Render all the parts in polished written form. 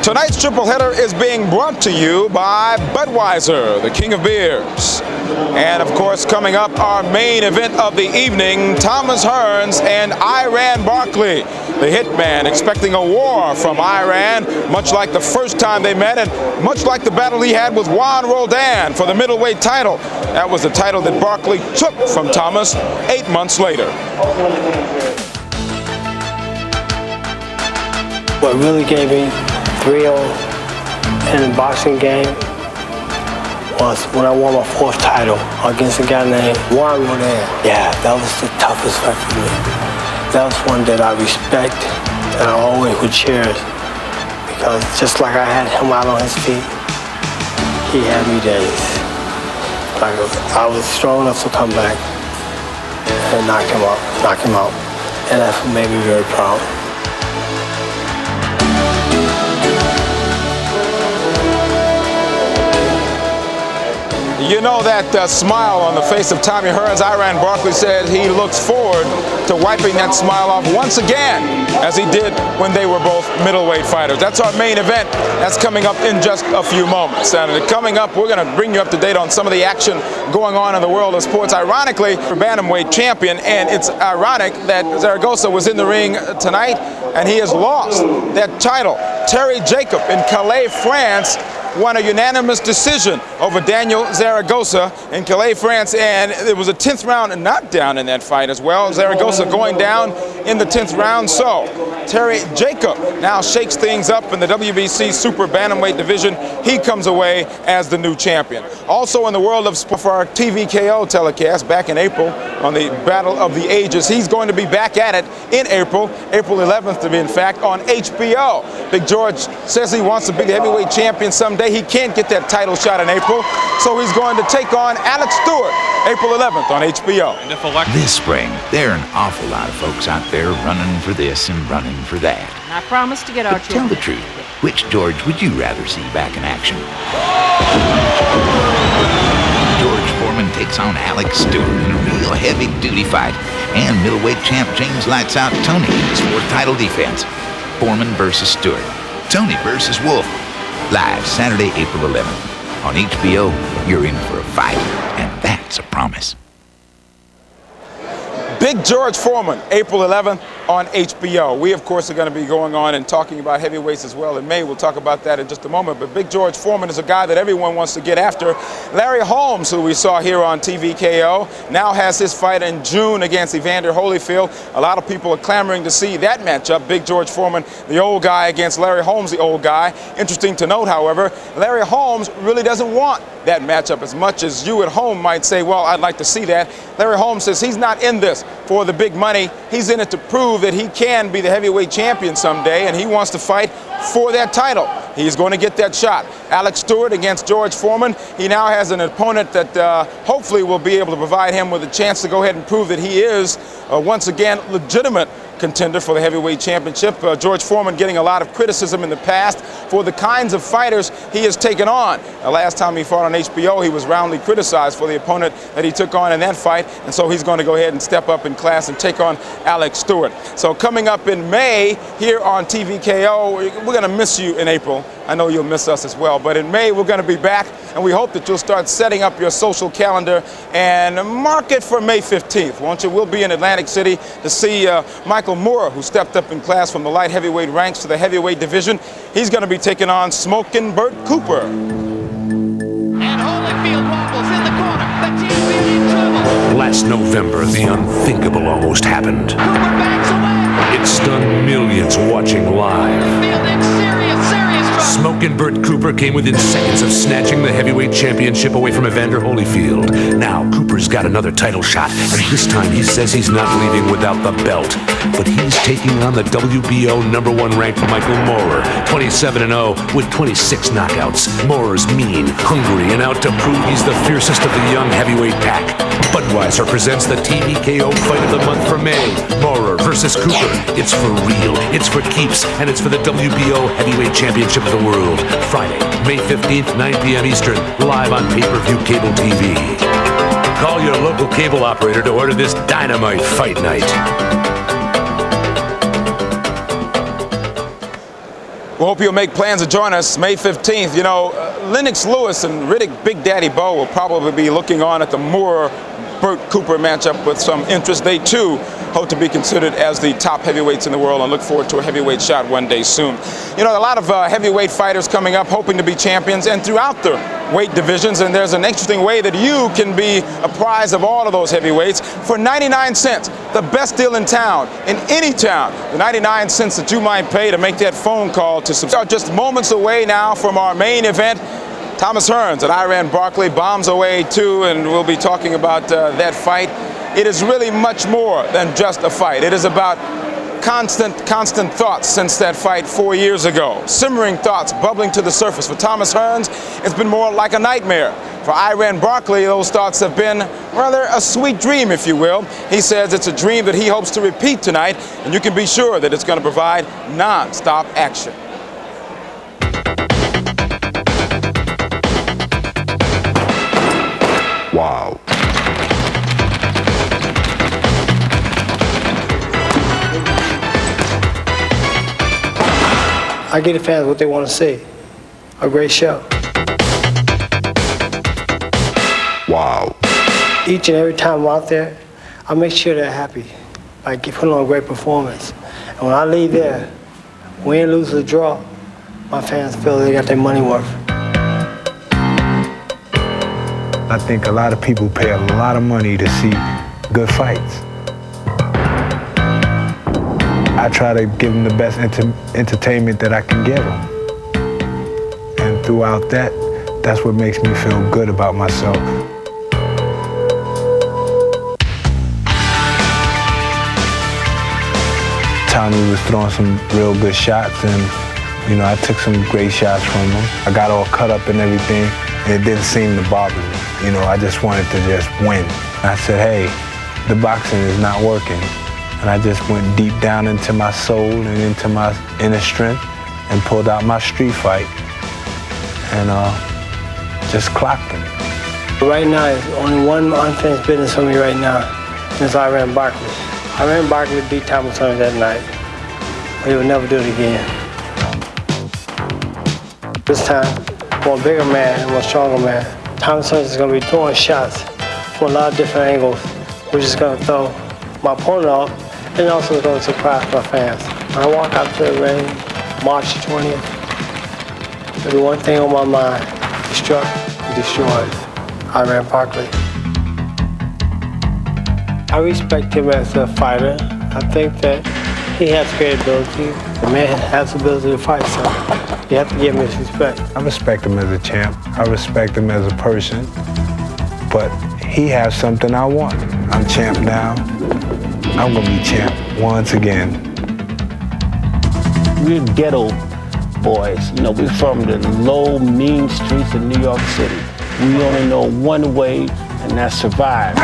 Tonight's triple header is being brought to you by Budweiser, the king of beers. And of course, coming up, our main event of the evening, Thomas Hearns and Barkley. The hitman expecting a war from Iran, much like the first time they met and much like the battle he had with Juan Roldan for the middleweight title. That was the title that Barkley took from Thomas 8 months later. What really gave me thrill in the boxing game was when I won my 4th title against a guy named Juan Roldan. Yeah, that was the toughest fight for me. That was one that I respect and I always would cherish because just like I had him out on his feet, he had me days. Like I was strong enough to come back and knock him out. And that made me very proud. You know that smile on the face of Tommy Hearns. Barkley said he looks forward to wiping that smile off once again, as he did when they were both middleweight fighters. That's our main event. That's coming up in just a few moments. And coming up, we're going to bring you up to date on some of the action going on in the world of sports. Ironically, bantamweight champion, and it's ironic that Zaragoza was in the ring tonight, and he has lost that title. Terry Jacob in Calais, France, won a unanimous decision over Daniel Zaragoza in Calais, France, and it was a 10th round knockdown in that fight as well. Zaragoza going down in the 10th round, so Terry Jacob now shakes things up in the WBC Super Bantamweight division. He comes away as the new champion. Also in the world of sport, for our TVKO telecast back in April on the Battle of the Ages, he's going to be back at it in April 11th to be in fact, on HBO. Big George says he wants to be the heavyweight champion someday. He can't get that title shot in April, so he's going to take on Alex Stewart April 11th on HBO. This spring, there are an awful lot of folks out there running for this and running for that. And I promise to get our Tell the truth, which George would you rather see back in action? George Foreman takes on Alex Stewart in a real heavy-duty fight, and middleweight champ James Lights Out Tony in his 4th title defense. Foreman versus Stewart. Tony versus Wolf. Live Saturday, April 11th. On HBO, you're in for a fight, and that's a promise. Big George Foreman, April 11th on HBO. We, of course, are going to be going on and talking about heavyweights as well in May. We'll talk about that in just a moment. But Big George Foreman is a guy that everyone wants to get after. Larry Holmes, who we saw here on TVKO, now has his fight in June against Evander Holyfield. A lot of people are clamoring to see that matchup. Big George Foreman, the old guy, against Larry Holmes, the old guy. Interesting to note, however, Larry Holmes really doesn't want that matchup as much as you at home might say, well, I'd like to see that. Larry Holmes says he's not in this for the big money. He's in it to prove that he can be the heavyweight champion someday, and he wants to fight for that title. He's going to get that shot. Alex Stewart against George Foreman. He now has an opponent that hopefully will be able to provide him with a chance to go ahead and prove that he is, once again, legitimate contender for the heavyweight championship. George Foreman getting a lot of criticism in the past for the kinds of fighters he has taken on. Last time he fought on HBO, he was roundly criticized for the opponent that he took on in that fight, and so he's going to go ahead and step up in class and take on Alex Stewart. So coming up in May here on TVKO, we're going to miss you in April. I know you'll miss us as well, but in May we're going to be back, and we hope that you'll start setting up your social calendar and mark it for May 15th, won't you? We'll be in Atlantic City to see Michael Moore, who stepped up in class from the light heavyweight ranks to the heavyweight division. He's going to be taking on Smokin' Bert Cooper. And Holyfield wobbles in the corner. The champion in trouble. Last November, the unthinkable almost happened. Cooper backs away. It stunned millions watching live. Holyfield in serious trouble. Smokin' Bert Cooper came within seconds of snatching the heavyweight championship away from Evander Holyfield. Now, Cooper's got another title shot, and this time he says he's not leaving without the belt. But he's taking on the WBO #1 ranked Michael Moorer, 27-0 with 26 knockouts. Moorer's mean, hungry, and out to prove he's the fiercest of the young heavyweight pack. Budweiser presents the TVKO Fight of the Month for May. Moorer versus Cooper. It's for real, it's for keeps, and it's for the WBO Heavyweight Championship of the World. Friday, May 15th, 9 p.m. Eastern, live on pay-per-view cable TV. Call your local cable operator to order this dynamite fight night. We hope you'll make plans to join us May 15th. You know, Lennox Lewis and Riddick Big Daddy Bo will probably be looking on at the Moore-Burt Cooper matchup with some interest. They, too, hope to be considered as the top heavyweights in the world and look forward to a heavyweight shot one day soon. You know, a lot of heavyweight fighters coming up hoping to be champions and throughout the weight divisions, and there's an interesting way that you can be apprised of all of those heavyweights for 99 cents, the best deal in town, in any town. The 99 cents that you might pay to make that phone call to subscribe. Just moments away now from our main event. Thomas Hearns and Iran Barkley bombs away too, and we'll be talking about that fight. It is really much more than just a fight. It is about constant thoughts since that fight 4 years ago. Simmering thoughts bubbling to the surface. For Thomas Hearns, it's been more like a nightmare. For Iran Barkley, those thoughts have been rather a sweet dream, if you will. He says it's a dream that he hopes to repeat tonight, and you can be sure that it's going to provide non-stop action. Wow. I give the fans what they want to see. A great show. Wow. Each and every time I'm out there, I make sure they're happy. I put on a great performance. And when I leave there, win, lose, or draw, my fans feel they got their money worth. I think a lot of people pay a lot of money to see good fights. I try to give them the best entertainment that I can give them. And throughout that, that's what makes me feel good about myself. Tommy was throwing some real good shots, and you know, I took some great shots from him. I got all cut up and everything, and it didn't seem to bother me. You know, I just wanted to just win. I said, hey, the boxing is not working. And I just went deep down into my soul and into my inner strength and pulled out my street fight and just clocked him. Right now, there's only one unfinished business for me right now, and it's Iran Barkley. Iran Barkley beat Thomas Hearns that night, but he would never do it again. This time, I'm a bigger man and a stronger man. Thomas Hearns is going to be throwing shots from a lot of different angles, which is going to throw my opponent off, and also going to surprise my fans. When I walk out to the ring, March 20th, there'll be one thing on my mind: destruct and destroy Iran Barkley. I respect him as a fighter. I think that he has great ability. The man has the ability to fight, so you have to give him his respect. I respect him as a champ. I respect him as a person. But he has something I want. I'm champ now. I'm gonna be champ once again. We're ghetto boys. You know, we're from the low, mean streets of New York City. We only know one way, and that's survive.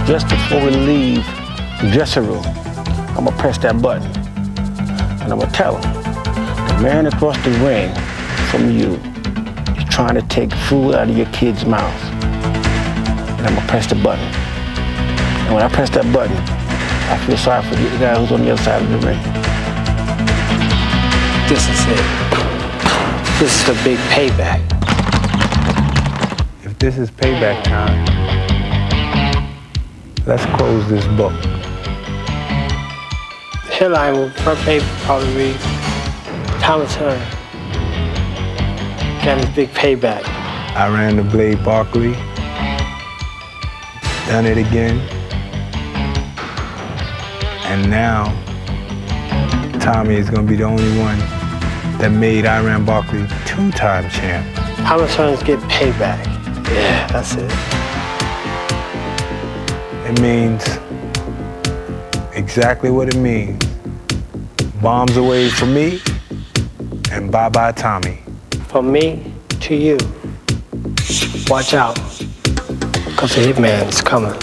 Just before we leave the dressing room, I'm gonna press that button, and I'm gonna tell him, the man across the ring from you is trying to take food out of your kid's mouth. And I'm gonna press the button. And when I press that button, I feel sorry for the guy who's on the other side of the ring. This is it. This is a big payback. If this is payback time, let's close this book. The headline will probably read, Thomas Hearns got his big payback. Iran the Blade Barkley done it again. And now, Tommy is going to be the only one that made Iran Barkley two-time champ. Thomas Hearns get payback. Yeah, that's it. It means exactly what it means. Bombs away from me, and bye-bye Tommy. From me to you, watch out, because the hitman is coming.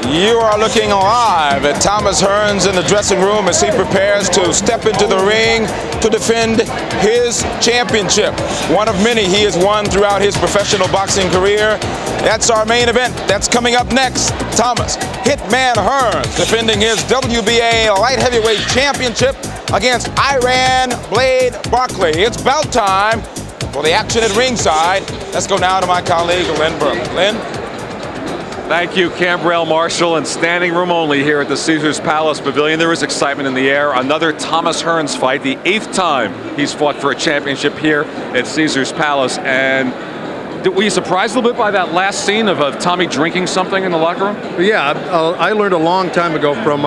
You are looking live at Thomas Hearns in the dressing room as he prepares to step into the ring to defend his championship. One of many he has won throughout his professional boxing career. That's our main event. That's coming up next. Thomas Hitman Hearns defending his WBA light heavyweight championship against Iran Blade Barkley. It's bout time for the action at ringside. Let's go now to my colleague, Lynn Burke. Lynn? Thank you, Cambrell Marshall, and standing room only here at the Caesars Palace Pavilion. There is excitement in the air. Another Thomas Hearns fight, the 8th time he's fought for a championship here at Caesars Palace. And were you surprised a little bit by that last scene of Tommy drinking something in the locker room? Yeah, I learned a long time ago from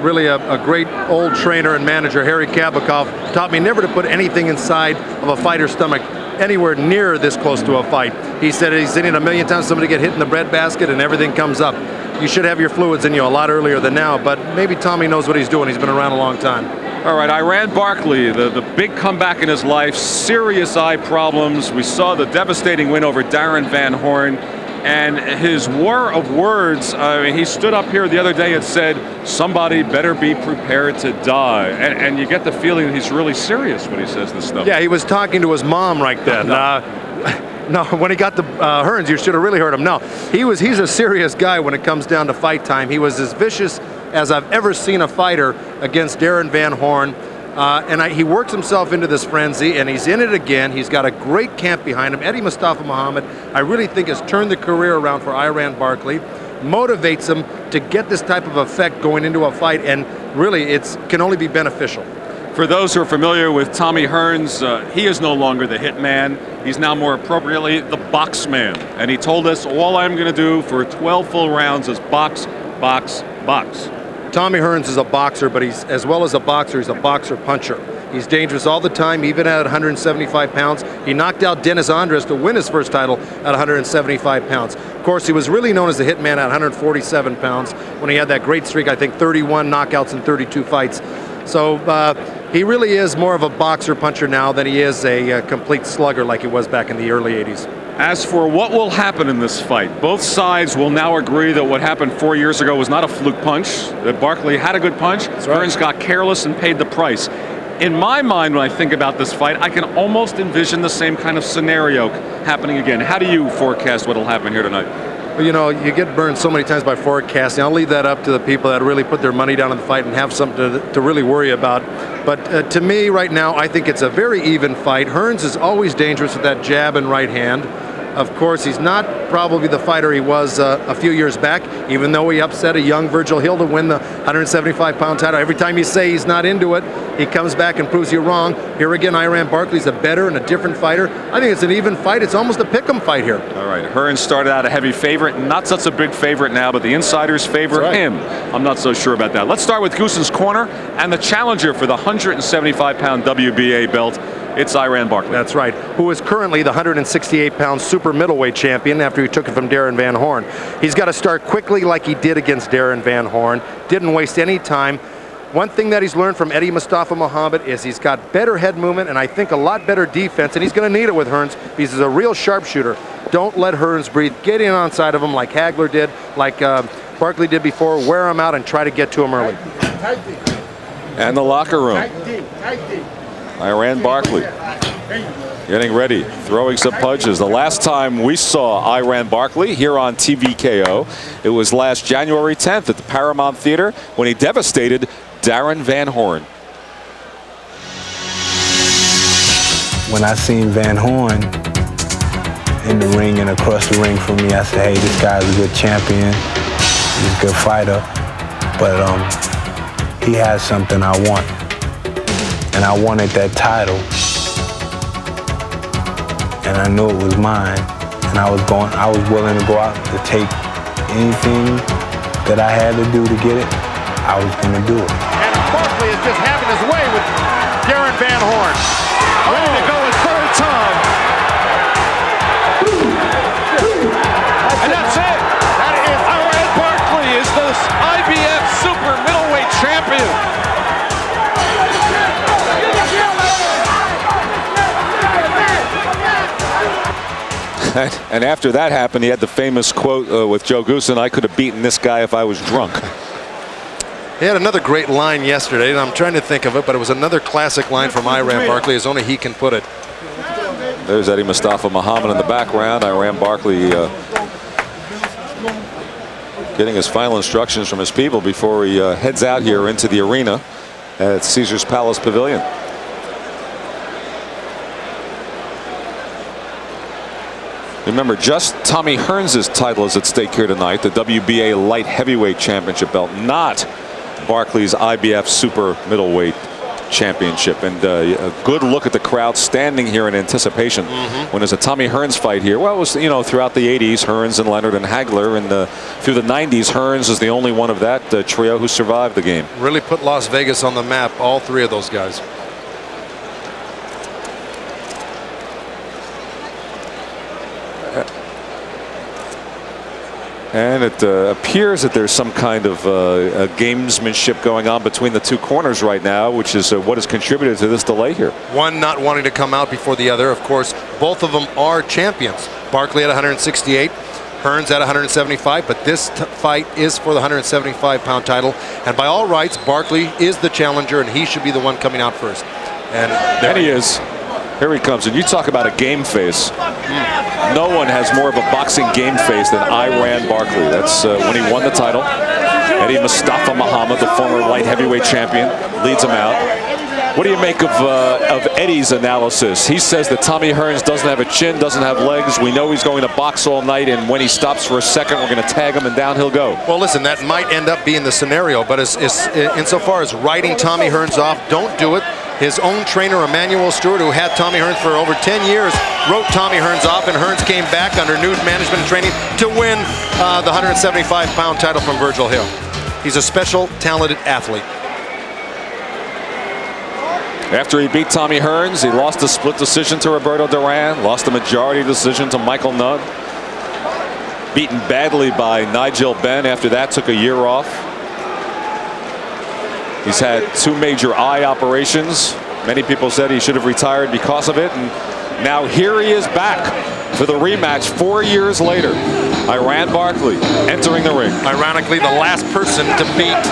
really a great old trainer and manager, Harry Kabakov, taught me never to put anything inside of a fighter's stomach anywhere near this close to a fight. He said he's seen it a million times, somebody get hit in the breadbasket and everything comes up. You should have your fluids in you a lot earlier than now, but maybe Tommy knows what he's doing. He's been around a long time. All right, Iran Barkley, the big comeback in his life, serious eye problems. We saw the devastating win over Darren Van Horn, and his war of words. I mean, he stood up here the other day and said, somebody better be prepared to die. And you get the feeling that he's really serious when he says this stuff. Yeah, he was talking to his mom right then. No, when he got the Hearns, you should have really heard him. No, he's a serious guy when it comes down to fight time. He was as vicious as I've ever seen a fighter against Darren Van Horn. He works himself into this frenzy, and he's in it again. He's got a great camp behind him. Eddie Mustafa Muhammad, I really think, has turned the career around for Iran Barkley, motivates him to get this type of effect going into a fight, and really it can only be beneficial. For those who are familiar with Tommy Hearns, he is no longer the hitman. He's now more appropriately the box man. And he told us, all I'm going to do for 12 full rounds is box, box, box. Tommy Hearns is a boxer, but he's, as well as a boxer, he's a boxer puncher. He's dangerous all the time, even at 175 pounds. He knocked out Dennis Andres to win his first title at 175 pounds. Of course, he was really known as the Hitman at 147 pounds when he had that great streak, I think 31 knockouts in 32 fights. So he really is more of a boxer puncher now than he is a complete slugger like he was back in the early 80s. As for what will happen in this fight, both sides will now agree that what happened 4 years ago was not a fluke punch, that Barkley had a good punch, Hearns got careless and paid the price. In my mind, when I think about this fight, I can almost envision the same kind of scenario happening again. How do you forecast what will happen here tonight? Well, you know, you get burned so many times by forecasting. I'll leave that up to the people that really put their money down on the fight and have something to really worry about. But to me, right now, I think it's a very even fight. Hearns is always dangerous with that jab and right hand. Of course, he's not probably the fighter he was a few years back, even though he upset a young Virgil Hill to win the 175-pound title. Every time you say he's not into it, he comes back and proves you wrong. Here again, Iran Barkley's a better and a different fighter. I think it's an even fight. It's almost a pick'em fight here. All right, Hearns started out a heavy favorite, not such a big favorite now, but the insiders favor him. I'm not so sure about that. Let's start with Goosen's corner and the challenger for the 175-pound WBA belt. It's Iran Barkley. That's right, who is currently the 168-pound super middleweight champion after he took it from Darren Van Horn. He's got to start quickly like he did against Darren Van Horn. Didn't waste any time. One thing that he's learned from Eddie Mustafa Muhammad is he's got better head movement and I think a lot better defense, and he's going to need it with Hearns because he's a real sharpshooter. Don't let Hearns breathe. Get in on side of him like Hagler did, like Barkley did before. Wear him out and try to get to him early. And the locker room. Iran Barkley getting ready, throwing some punches. The last time we saw Iran Barkley here on TVKO, it was last January 10th at the Paramount Theater when he devastated Darren Van Horn. When I seen Van Horn in the ring and across the ring from me, I said, hey, this guy's a good champion. He's a good fighter. But he has something I want. And I wanted that title, and I knew it was mine, and I was willing to go out to take anything that I had to do to get it. I was going to do it. And Barkley is just having his way with Darren Van Horn. Ready to go his third time. And that's it. That is Iran Barkley is the IBF super middleweight champion. And after that happened, he had the famous quote with Joe Goosen, "I could have beaten this guy if I was drunk." He had another great line yesterday, and I'm trying to think of it, but it was another classic line from Iran Barkley, as only he can put it. There's Eddie Mustafa Muhammad in the background. Iran Barkley getting his final instructions from his people before he heads out here into the arena at Caesars Palace Pavilion. Remember, just Tommy Hearns' title is at stake here tonight, the WBA Light Heavyweight Championship belt, not Barkley's IBF Super Middleweight Championship. And a good look at the crowd standing here in anticipation when there's a Tommy Hearns fight here. Well, it was, you know, throughout the 80s, Hearns and Leonard and Hagler, and through the 90s, Hearns is the only one of that trio who survived the game. Really put Las Vegas on the map, all three of those guys. And it appears that there's some kind of gamesmanship going on between the two corners right now, which is what has contributed to this delay here. One not wanting to come out before the other. Of course, both of them are champions. Barkley at 168, Hearns at 175, but this fight is for the 175-pound title. And by all rights, Barkley is the challenger, and he should be the one coming out first. And there he is. Here he comes. And you talk about a game face. No one has more of a boxing game face than Iran Barkley. That's when he won the title. Eddie Mustafa Muhammad, the former light heavyweight champion, leads him out. What do you make of Eddie's analysis? He says that Tommy Hearns doesn't have a chin, doesn't have legs. We know he's going to box all night, and when he stops for a second, we're going to tag him, and down he'll go. Well, listen, that might end up being the scenario, but insofar as writing Tommy Hearns off, don't do it. His own trainer, Emmanuel Stewart, who had Tommy Hearns for over 10 years, wrote Tommy Hearns off, and Hearns came back under new management and training to win the 175-pound title from Virgil Hill. He's a special, talented athlete. After he beat Tommy Hearns, he lost a split decision to Roberto Duran, lost a majority decision to Michael Nunn. Beaten badly by Nigel Benn. After that, took a year off. He's had 2 major eye operations. Many people said he should have retired because of it, and now here he is back for the rematch 4 years later. Iran Barkley entering the ring. Ironically, the last person to beat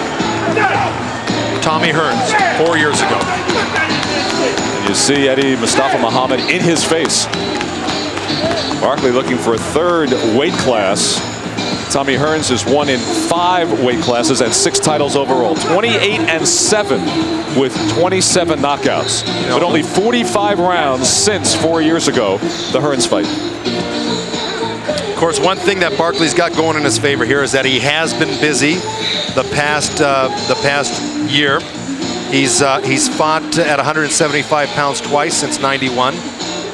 Tommy Hearns 4 years ago. And you see Eddie Mustafa Muhammad in his face. Barkley looking for a 3rd weight class. Tommy Hearns has won in 5 weight classes and 6 titles overall. 28-7 with 27 knockouts. But only 45 rounds since 4 years ago, the Hearns fight. Of course, one thing that Barkley's got going in his favor here is that he has been busy the past year. He's fought at 175 pounds twice since '91,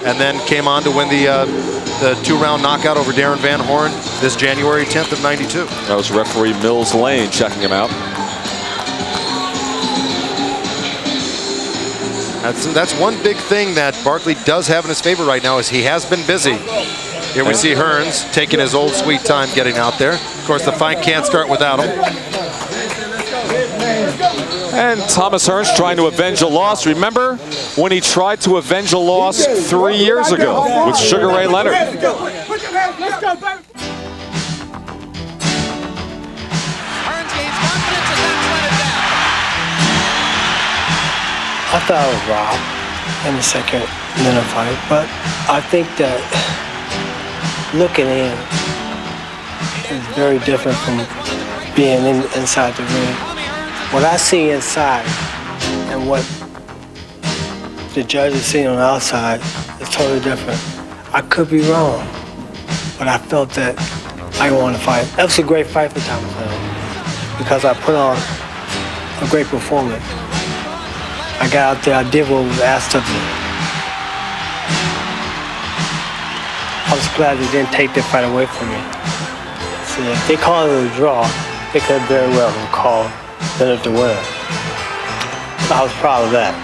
and then came on to win the 2-round knockout over Darren Van Horn this January 10th of '92. That was referee Mills Lane checking him out. That's one big thing that Barkley does have in his favor right now, is he has been busy. Here we see Hearns taking his old sweet time getting out there. Of course, the fight can't start without him. And Thomas Hearns trying to avenge a loss. Remember when he tried to avenge a loss 3 years ago with Sugar Ray Leonard? Let's go, baby. Hearns gains confidence and that's let it down. I thought I was robbed in the second minute fight, but I think that looking in is very different from being inside the ring. What I see inside and what the judges see on the outside is totally different. I could be wrong, but I felt that I want to fight. That was a great fight for Thomas Hearns because I put on a great performance. I got out there, I did what was asked of me. I was glad they didn't take that fight away from me. See, if they called it a draw, they could very well have called Leonard the winner. So I was proud of that.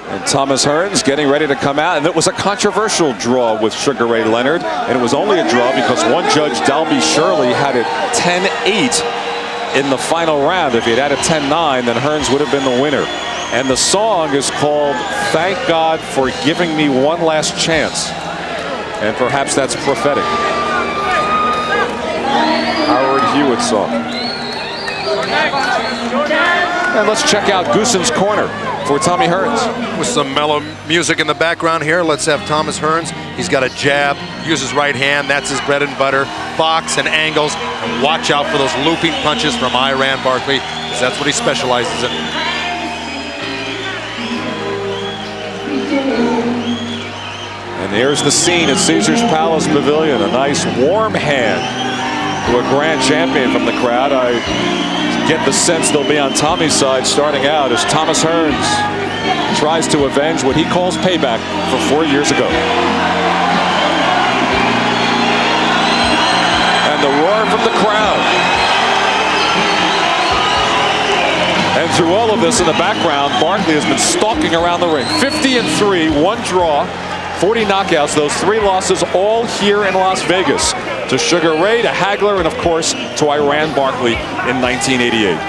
And Thomas Hearns getting ready to come out, and it was a controversial draw with Sugar Ray Leonard, and it was only a draw because one judge, Dalby Shirley, had it 10-8 in the final round. If he had had it 10-9, then Hearns would have been the winner. And the song is called "Thank God for Giving Me One Last Chance," and perhaps that's prophetic. Howard Hewitt song. And let's check out Goosen's Corner for Tommy Hearns. With some mellow music in the background here, let's have Thomas Hearns. He's got a jab, uses right hand, that's his bread and butter. Box and angles, and watch out for those looping punches from Iran Barkley, because that's what he specializes in. And here's the scene at Caesars Palace Pavilion. A nice warm hand to a grand champion from the crowd. I get the sense they'll be on Tommy's side starting out as Thomas Hearns tries to avenge what he calls payback for 4 years ago. And the roar from the crowd. And through all of this in the background, Barkley has been stalking around the ring. 50-3, 1 draw, 40 knockouts, those 3 losses all here in Las Vegas. To Sugar Ray, to Hagler, and of course to Iran Barkley in 1988.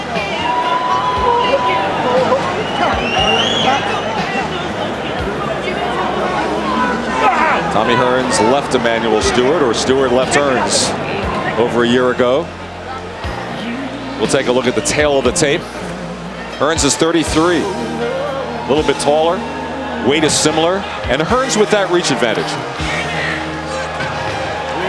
Tommy Hearns left Emanuel Stewart, or Stewart left Hearns over a year ago. We'll take a look at the tail of the tape. Hearns is 33, a little bit taller, weight is similar, and Hearns with that reach advantage.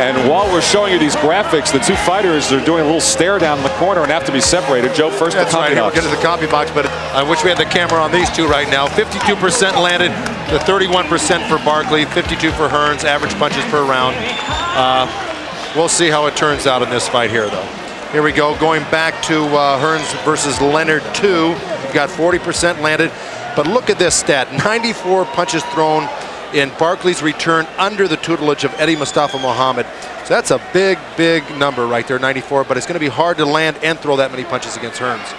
And while we're showing you these graphics, the 2 fighters are doing a little stare down in the corner and have to be separated. Joe, first the copy box. We'll get to the copy box, but I wish we had the camera on these 2 right now. 52% landed, the 31% for Barkley, 52 for Hearns, average punches per round. We'll see how it turns out in this fight here, though. Here we go, going back to Hearns versus Leonard 2. You've got 40% landed, but look at this stat, 94 punches thrown in Barkley's return under the tutelage of Eddie Mustafa Muhammad. So that's a big, big number right there, 94, but it's going to be hard to land and throw that many punches against Hearns.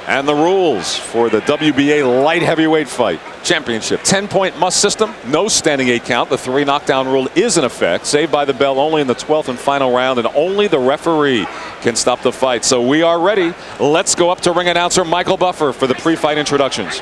And the rules for the WBA light heavyweight fight championship. 10-point must system, no standing 8 count. The 3 knockdown rule is in effect. Saved by the bell only in the 12th and final round, and only the referee can stop the fight. So we are ready. Let's go up to ring announcer Michael Buffer for the pre-fight introductions.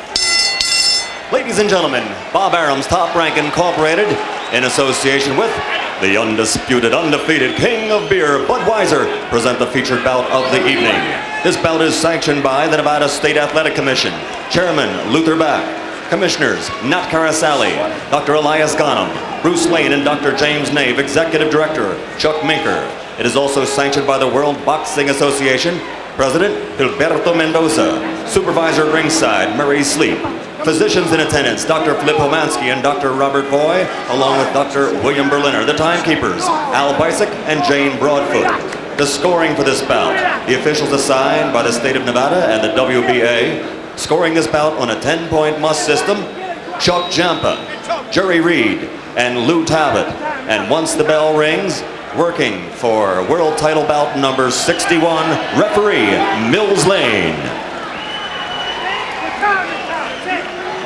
Ladies and gentlemen, Bob Arum's Top Rank Incorporated, in association with the undisputed, undefeated King of Beer, Budweiser, present the featured bout of the evening. This bout is sanctioned by the Nevada State Athletic Commission, Chairman Luther Back, Commissioners Nat Carasali, Dr. Elias Ghanem, Bruce Lane, and Dr. James Nave, Executive Director Chuck Minker. It is also sanctioned by the World Boxing Association, President Gilberto Mendoza, Supervisor ringside Murray Sleep, physicians in attendance Dr. Flip Homansky and Dr. Robert Boy, along with Dr. William Berliner, the timekeepers Al Bisick and Jane Broadfoot. The scoring for this bout, the officials assigned by the state of Nevada and the WBA, scoring this bout on a 10-point must system, Chuck Jampa, Jerry Reed, and Lou Talbot. And once the bell rings, working for world title bout number 61, referee Mills Lane.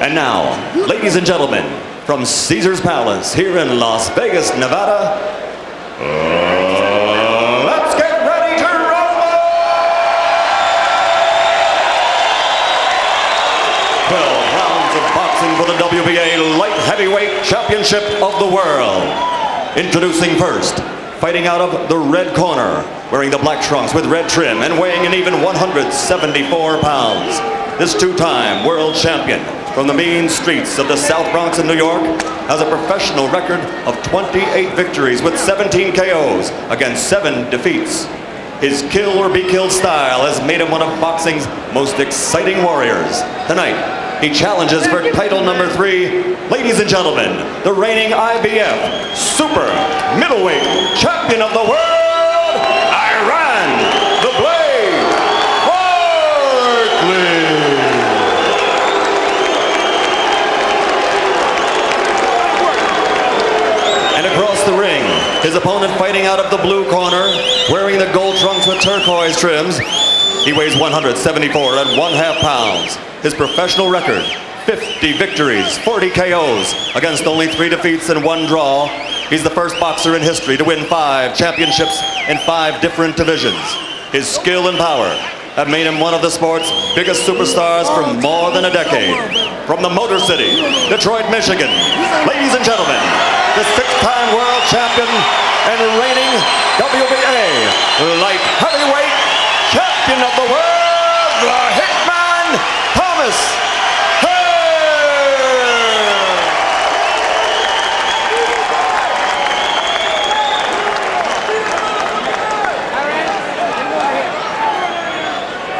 And now, ladies and gentlemen, from Caesars Palace here in Las Vegas, Nevada, let's get ready to rumble! 12 rounds of boxing for the WBA Light Heavyweight Championship of the World. Introducing first, fighting out of the red corner, wearing the black trunks with red trim and weighing an even 174 pounds. This 2-time world champion from the mean streets of the South Bronx in New York has a professional record of 28 victories with 17 KOs against 7 defeats. His kill or be killed style has made him one of boxing's most exciting warriors. Tonight, he challenges for title number 3. Ladies and gentlemen, the reigning IBF Super Middleweight Champion of the World, Iran the Blade Barkley. And across the ring, his opponent fighting out of the blue corner, wearing the gold trunks with turquoise trims. He weighs 174 and 1/2 pounds. His professional record, 50 victories, 40 KOs, against only 3 defeats and 1 draw. He's the first boxer in history to win 5 championships in 5 different divisions. His skill and power have made him one of the sport's biggest superstars for more than a decade. From the Motor City, Detroit, Michigan, ladies and gentlemen, the 6-time world champion and reigning WBA light heavyweight champion of the world, the Hitman, Thomas Hearns.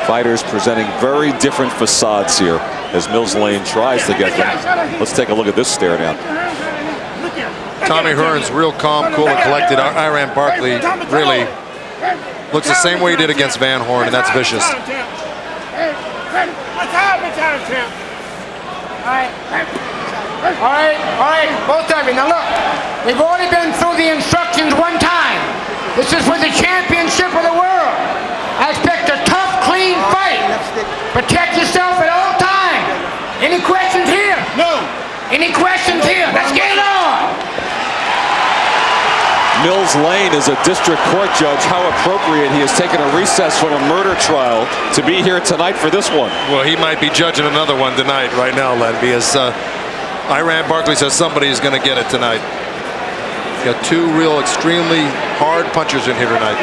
Fighters presenting very different facades here as Mills Lane tries to get them. Let's take a look at this stare down. Tommy Hearns, real calm, cool, and collected. Iran Barkley really looks the same way he did against Van Horn, and that's vicious. All right, both of you. Now look, we've already been through the instructions one time. This is for the championship of the world. I expect a tough, clean fight. Protect yourself at all times. Any questions here? No. Any questions here? Let's get it on. Mills Lane is a district court judge. How appropriate he has taken a recess from a murder trial to be here tonight for this one. Well, he might be judging another one tonight right now, Len, because Iran Barkley says somebody's going to get it tonight. Got 2 real extremely hard punchers in here tonight.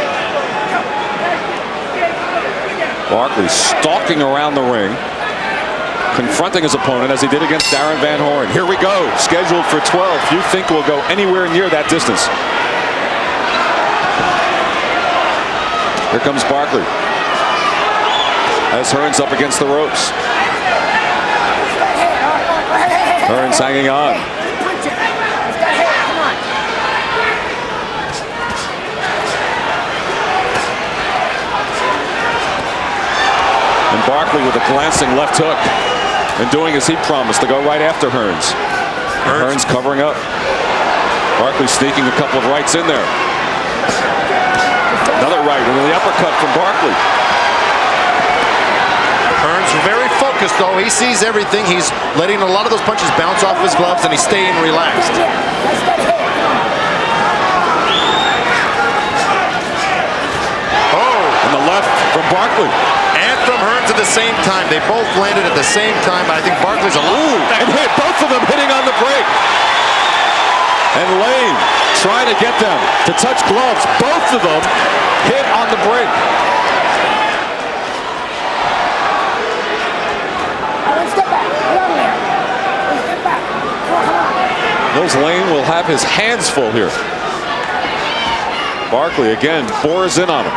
Barkley stalking around the ring, confronting his opponent as he did against Darren Van Horn. Here we go, scheduled for 12. Few think we'll go anywhere near that distance. Here comes Barkley as Hearns up against the ropes. Hearns hanging on. And Barkley with a glancing left hook and doing as he promised to go right after Hearns. Hearns covering up. Barkley sneaking a couple of rights in there. Another right and then the uppercut from Barkley. Hearns very focused though. He sees everything. He's letting a lot of those punches bounce off his gloves and he's staying relaxed. Oh! And the left from Barkley. And from Hearns at the same time. They both landed at the same time. I think Barkley's a little... And hit both of them hitting on the break. And Lane trying to get them to touch gloves. Both of them hit on the break. Mills Lane will have his hands full here. Barkley again bores in on him.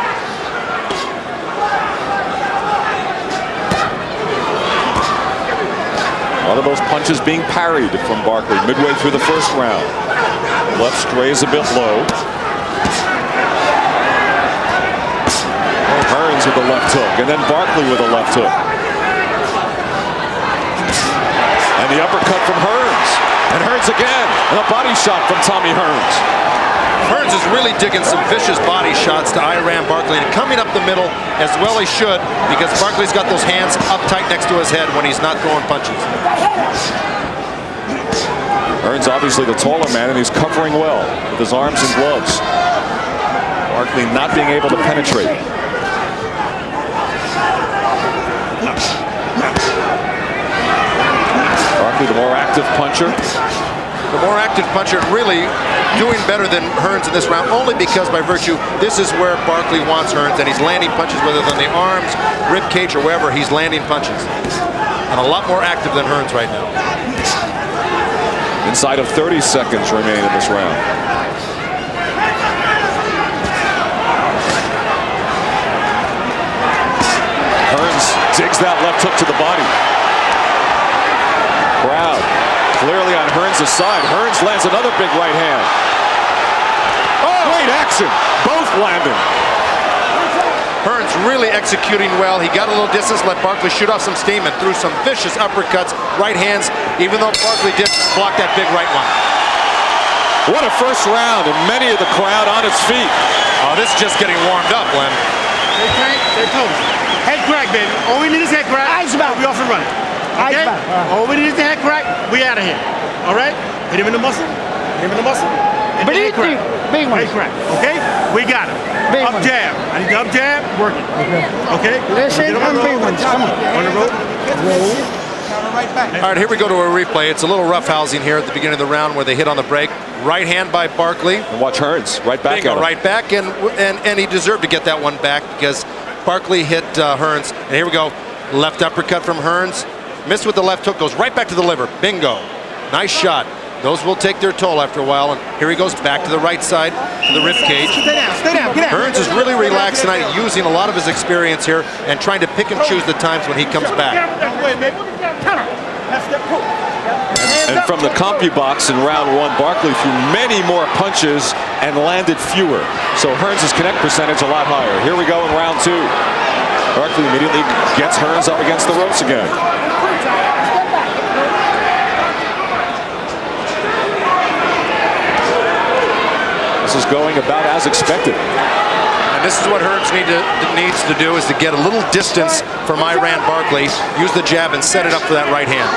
A lot of those punches being parried from Barkley midway through the first round. Left strays a bit low. Hearns with the left hook, and then Barkley with a left hook. And the uppercut from Hearns. And Hearns again, and a body shot from Tommy Hearns. Hearns is really digging some vicious body shots to Iran Barkley and coming up the middle as well he should, because Barkley's got those hands up tight next to his head when he's not throwing punches. Hearns obviously the taller man, and he's covering well with his arms and gloves. Barkley not being able to penetrate. Barkley the more active puncher. The more active puncher, really doing better than Hearns in this round, only because by virtue, this is where Barkley wants Hearns, and he's landing punches, whether than the arms, rib cage, or wherever, he's landing punches. And a lot more active than Hearns right now. Inside of 30 seconds remain in this round. Hearns digs that left hook to the body. Crowd clearly on Hearns' side. Hearns lands another big right hand. Oh, great action. Both landing. Hearns really executing well. He got a little distance, let Barkley shoot off some steam, and threw some vicious uppercuts, right hands, even though Barkley did block that big right one. What a first round, and many of the crowd on its feet. Oh, this is just getting warmed up, Len. Hey, Frank, they're close. Head crack, baby. All we need is head crack. Eyes about. We off and running. Okay? Over it is the head crack. We out of here. All right? Hit him in the muscle. Hit him in the muscle. But head crack. big one. Head crack. Okay? We got him. Big up one. jab. I need the up jab. Work it. Okay? Listen, I'm big ones. Come on. On the road. All right, here we go to a replay. It's a little roughhousing here at the beginning of the round where they hit on the break. Right hand by Barkley. And watch Hearns right back at him. Right back, and he deserved to get that one back because Barkley hit Hearns. And here we go. Left uppercut from Hearns. Missed with the left hook, goes right back to the liver. Bingo. Nice shot. Those will take their toll after a while. And here he goes back to the right side, to the rib cage. Stay down. Stay down. Get out. Hearns is really relaxed tonight, using a lot of his experience here and trying to pick and choose the times when he comes back. And from the CompuBox in round one, Barkley threw many more punches and landed fewer. So Hearns' connect percentage a lot higher. Here we go in round two. Barkley immediately gets Hearns up against the ropes again. This is going about as expected. And this is what Hearns needs to do, is to get a little distance from Iran Barkley, use the jab and set it up for that right hand.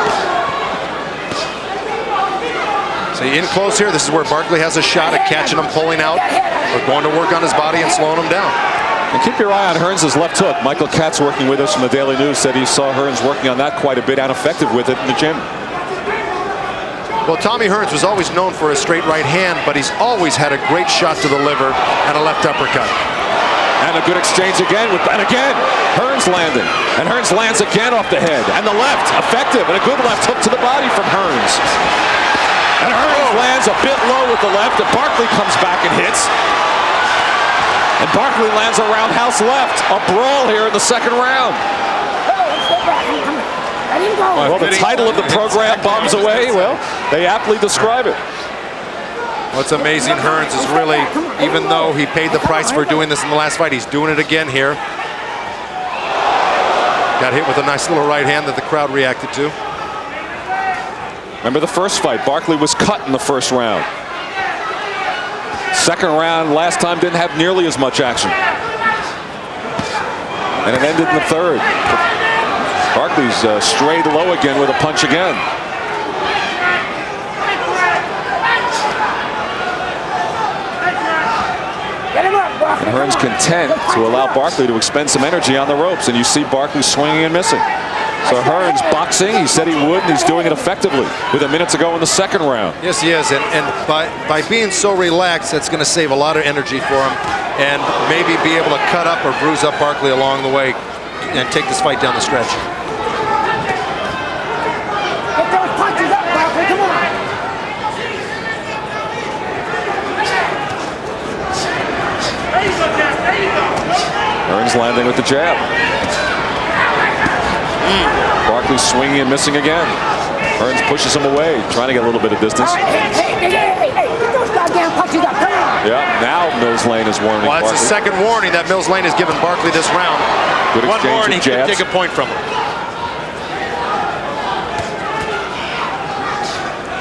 So in close here, this is where Barkley has a shot at catching him, pulling out, or going to work on his body and slowing him down. And keep your eye on Hearns' left hook. Michael Katz, working with us from the Daily News, said he saw Hearns working on that quite a bit and effective with it in the gym. Well, Tommy Hearns was always known for a straight right hand, but he's always had a great shot to the liver and a left uppercut. And a good exchange again, and again, Hearns landing. And Hearns lands again off the head. And the left, effective, and a good left hook to the body from Hearns. And Hearns lands a bit low with the left, and Barkley comes back and hits. And Barkley lands a roundhouse left. A brawl here in the second round. Well, the title of the program, Bombs Away, well, they aptly describe it. What's amazing, Hearns is really, even though he paid the price for doing this in the last fight, he's doing it again here. Got hit with a nice little right hand that the crowd reacted to. Remember the first fight, Barkley was cut in the first round. Second round, last time didn't have nearly as much action. And it ended in the third. Barkley's strayed low again with a punch again. And Hearns content to allow Barkley to expend some energy on the ropes, and you see Barkley swinging and missing. So Hearns boxing, he said he would, and he's doing it effectively with a minute to go in the second round. Yes, he is, and by being so relaxed, that's going to save a lot of energy for him, and maybe be able to cut up or bruise up Barkley along the way and take this fight down the stretch. Get those punches up, Barkley, come on. Hearns landing with the jab. Barkley swinging and missing again. Hearns pushes him away, trying to get a little bit of distance. Hey, get those goddamn punches up, come on. Yeah, now Mills Lane is warning Well, that's Barkley. the second warning that Mills Lane has given Barkley this round. Good One exchange more and of he could jabs. take a point from him.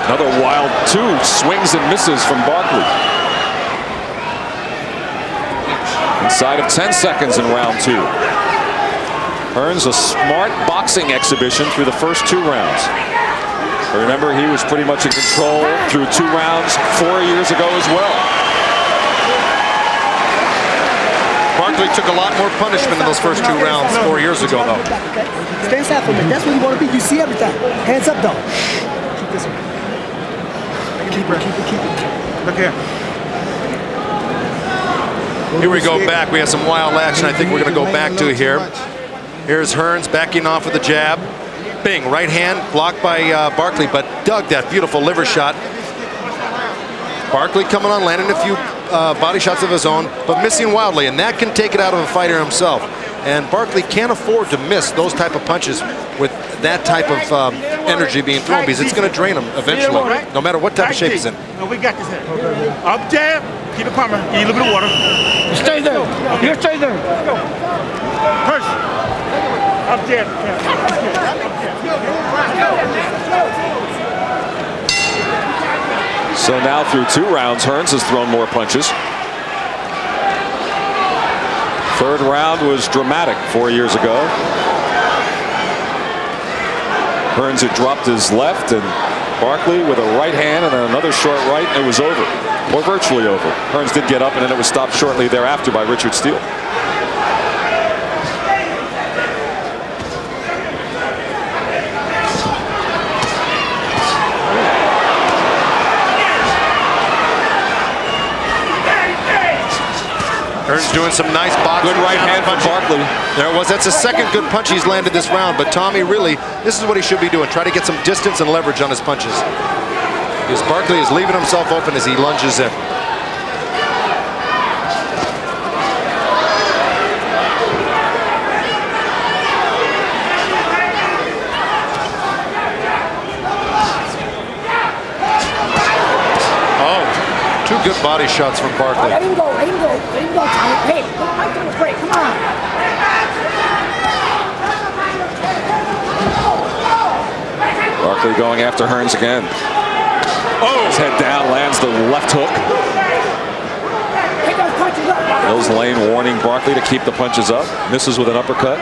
Another wild two swings and misses from Barkley. Inside of 10 seconds in round two. Hearns, a smart boxing exhibition through the first two rounds. But remember, he was pretty much in control through 2 rounds 4 years ago as well. Barkley took a lot more punishment in those first 2 rounds 4 years ago, though. Stay inside for a minute. That's where you want to be. You see everything. Hands up, though. Keep this one. Keep it. Look here. Here we go back. We have some wild action I think we're going to go back to here. Here's Hearns backing off with a jab. Bing, right hand blocked by Barkley, but dug that beautiful liver shot. Barkley coming on, landing a few body shots of his own, but missing wildly, and that can take it out of a fighter himself. And Barkley can't afford to miss those type of punches with that type of energy being thrown, because it's going to drain him eventually, no matter what type of shape he's in. No, we got this here. Up jab, keep it pumping, eat a little bit of water. Stay there. Okay. You stay there. First, up jab. So now through 2 rounds, Hearns has thrown more punches. Third round was dramatic 4 years ago. Hearns had dropped his left, and Barkley with a right hand and then another short right, and it was over, or virtually over. Hearns did get up, and then it was stopped shortly thereafter by Richard Steele. Hearns doing some nice boxing. Good right hand from Barkley. There it was. That's the second good punch he's landed this round. But Tommy really, this is what he should be doing. Try to get some distance and leverage on his punches. Because Barkley is leaving himself open as he lunges in. Two good body shots from Barkley. Let him go, let him go, let him go, Tommy. Hey, right to the break, come on. Barkley going after Hearns again. Oh! His head down, lands the left hook. Take those punches up. Mills Lane warning Barkley to keep the punches up. Misses with an uppercut.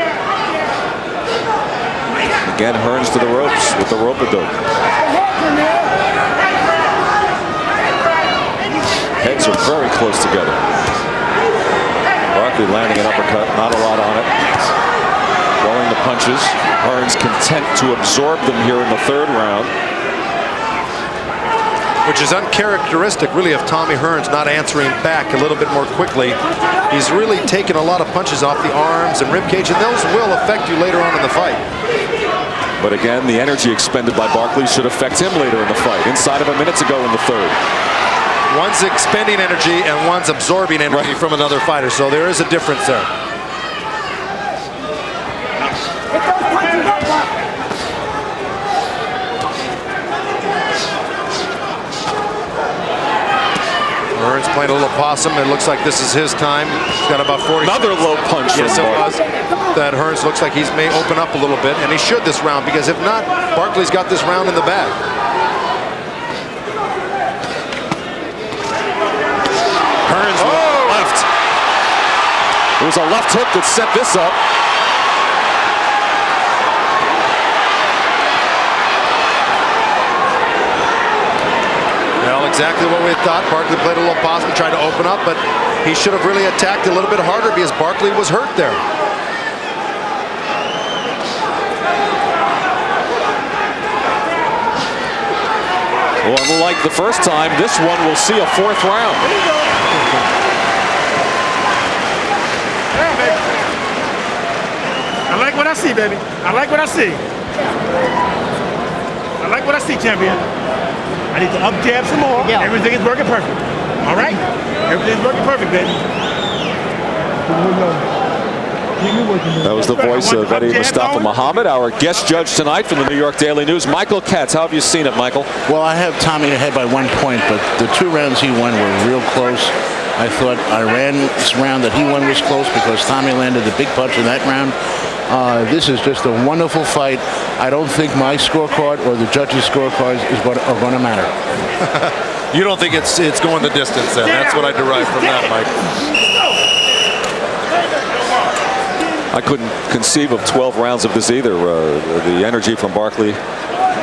Again, Hearns to the ropes with the rope-a-dope. Heads are very close together. Barkley landing an uppercut, not a lot on it. Throwing the punches. Hearns content to absorb them here in the third round. Which is uncharacteristic, really, of Tommy Hearns not answering back a little bit more quickly. He's really taken a lot of punches off the arms and ribcage, and those will affect you later on in the fight. But again, the energy expended by Barkley should affect him later in the fight. Inside of a minute to go in the third. One's expending energy and one's absorbing energy from another fighter, so there is a difference there. Hearns playing a little possum. It looks like this is his time. He's got about 40. Another low punch. Yes, it was. That Hearns looks like he may open up a little bit, and he should this round, because if not, Barkley's got this round in the bag. Hearns left. It was a left hook that set this up. Well, exactly what we thought. Barkley played a little possum, tried to open up, but he should have really attacked a little bit harder because Barkley was hurt there. Well, unlike the first time, this one will see a fourth round. I like what I see, baby. I like what I see. I like what I see, champion. I need to up jab some more. Yeah. Everything is working perfect. All right? Everything's working perfect, baby. That was the voice of Eddie Mustafa Muhammad, our guest judge tonight from the New York Daily News. Michael Katz, how have you seen it, Michael? Well, I have Tommy ahead by 1 point, but the 2 rounds he won were real close. I thought Iran's round that he won was close because Tommy landed the big punch in that round. This is just a wonderful fight. I don't think my scorecard or the judges' scorecards are going to matter. You don't think it's going the distance then? That's what I derive from that, Mike. I couldn't conceive of 12 rounds of this either. The energy from Barkley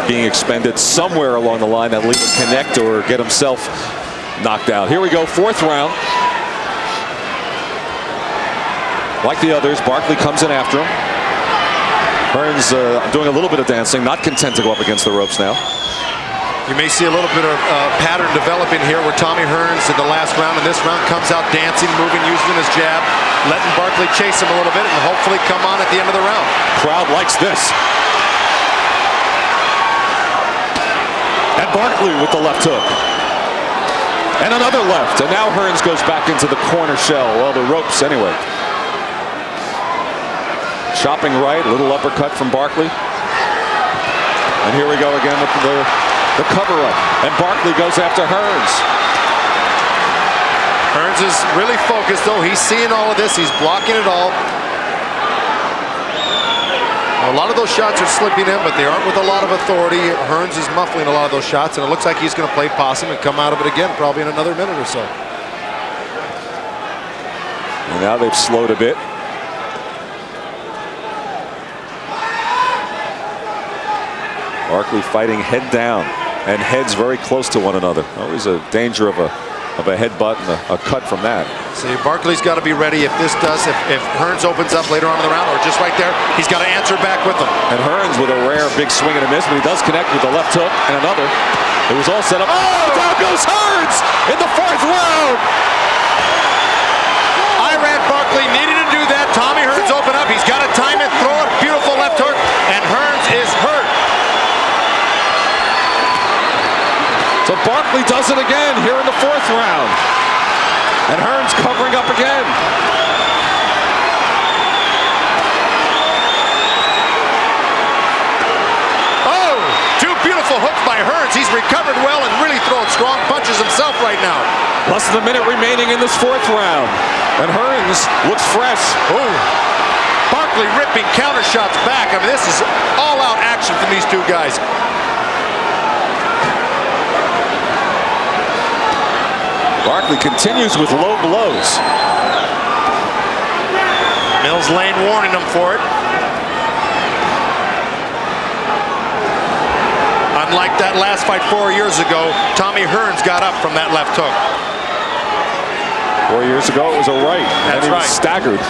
being expended somewhere along the line that will either connect or get himself knocked out. Here we go, 4th round. Like the others, Barkley comes in after him. Hearns doing a little bit of dancing, not content to go up against the ropes now. You may see a little bit of pattern developing here where Tommy Hearns in the last round and this round comes out dancing, moving, using his jab, letting Barkley chase him a little bit and hopefully come on at the end of the round. Crowd likes this. And Barkley with the left hook. And another left. And now Hearns goes back into the corner shell. Well, the ropes anyway. Chopping right, little uppercut from Barkley. And here we go again with the cover-up. And Barkley goes after Hearns. Hearns is really focused, though. He's seeing all of this. He's blocking it all. A lot of those shots are slipping in, but they aren't with a lot of authority. Hearns is muffling a lot of those shots, and it looks like he's going to play possum and come out of it again probably in another minute or so. And now they've slowed a bit. Barkley fighting head down, and heads very close to one another. Always a danger of a headbutt and a cut from that. See, Barkley's got to be ready if this does, if Hearns opens up later on in the round, or just right there, he's got to answer back with them. And Hearns with a rare big swing and a miss, but he does connect with the left hook and another. It was all set up. Oh, down goes Hearns in the 4th round. Barkley needed to do that. Tommy Hearns open up. He's got to time it, throw it. Beautiful left hook, and Hearns is hurt. So Barkley does it again here in the 4th round. And Hearns covering up again. Oh, 2 beautiful hooks by Hearns. He's recovered well and really throwing strong punches himself right now. Less than a minute remaining in this 4th round. And Hearns looks fresh. Oh, Barkley ripping counter shots back. I mean, this is all-out action from these 2 guys. Barkley continues with low blows. Mills Lane warning him for it. Unlike that last fight 4 years ago, Tommy Hearns got up from that left hook. 4 years ago, it was a right. That's and he was staggered.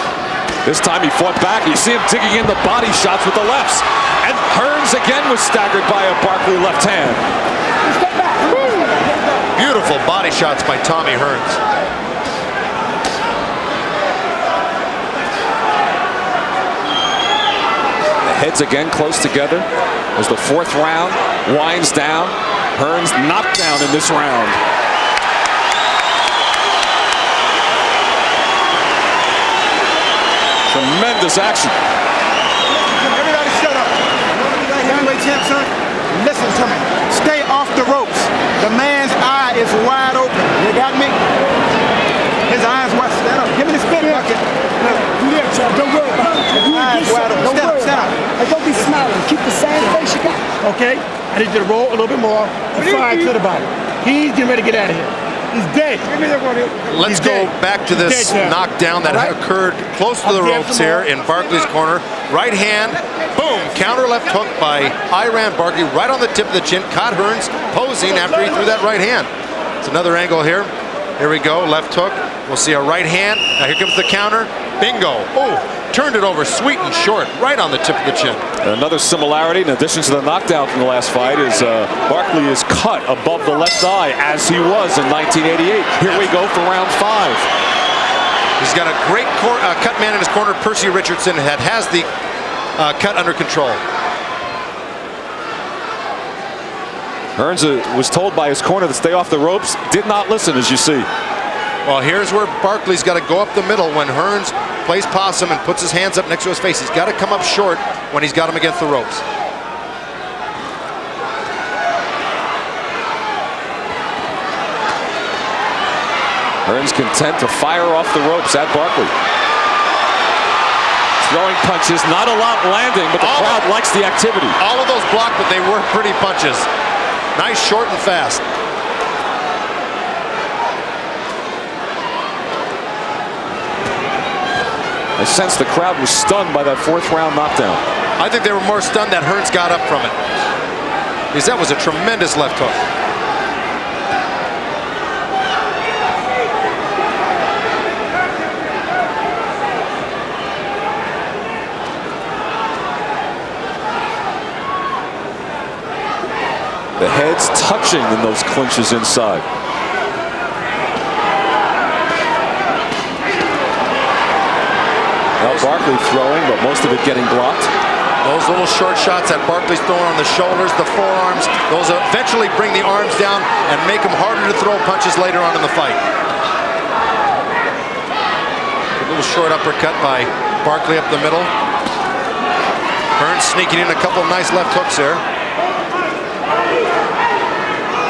This time he fought back. You see him digging in the body shots with the lefts. And Hearns again was staggered by a Barkley left hand. Beautiful body shots by Tommy Hearns. The heads again close together as the 4th round winds down. Hearns knocked down in this round. Tremendous action. Everybody shut up. Heavyweight champ, son, listen to me. Stay off the ropes. The man's eye is wide open. You got me? His eyes wide. Stand up. Give me the spit bucket. Don't worry about it. Eyes wide open. Stand up, stand up. Hey, don't be smiling. Keep the same face you got. Okay? I need you to roll a little bit more and fire to the body. He's getting ready to get out of here. He's dead. Let's go back to this knockdown that occurred close to the ropes here in Barkley's corner. Right hand, boom, counter left hook by Iran Barkley right on the tip of the chin. Caught Hearns posing after he threw that right hand. It's another angle here. Here we go, left hook. We'll see a right hand. Now here comes the counter. Bingo. Oh, turned it over sweet and short, right on the tip of the chin. Another similarity, in addition to the knockdown from the last fight, is Barkley is cut above the left eye as he was in 1988. Here we go for round 5. He's got a great cut man in his corner, Percy Richardson, that has the cut under control. Hearns was told by his corner to stay off the ropes, did not listen, as you see. Well, here's where Barkley's got to go up the middle when Hearns plays possum and puts his hands up next to his face. He's got to come up short when he's got him against the ropes. Hearns content to fire off the ropes at Barkley. Throwing punches, not a lot landing, but the crowd likes the activity. All of those blocked, but they were pretty punches. Nice, short, and fast. I sense the crowd was stunned by that 4th round knockdown. I think they were more stunned that Hearns got up from it, because that was a tremendous left hook. The heads touching in those clinches inside. Now Barkley throwing, but most of it getting blocked. Those little short shots that Barkley's throwing on the shoulders, the forearms, those eventually bring the arms down and make them harder to throw punches later on in the fight. A little short uppercut by Barkley up the middle. Hearns sneaking in a couple nice left hooks there.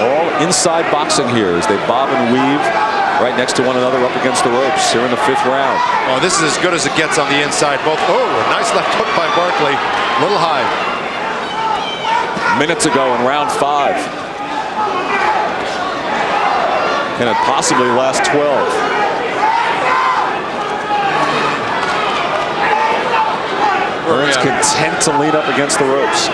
All inside boxing here as they bob and weave right next to one another up against the ropes here in the 5th round. Oh, this is as good as it gets on the inside. Both. Oh, a nice left hook by Barkley. A little high. Minutes ago in round 5. Can it possibly last 12? Hearns content to lean up against the ropes.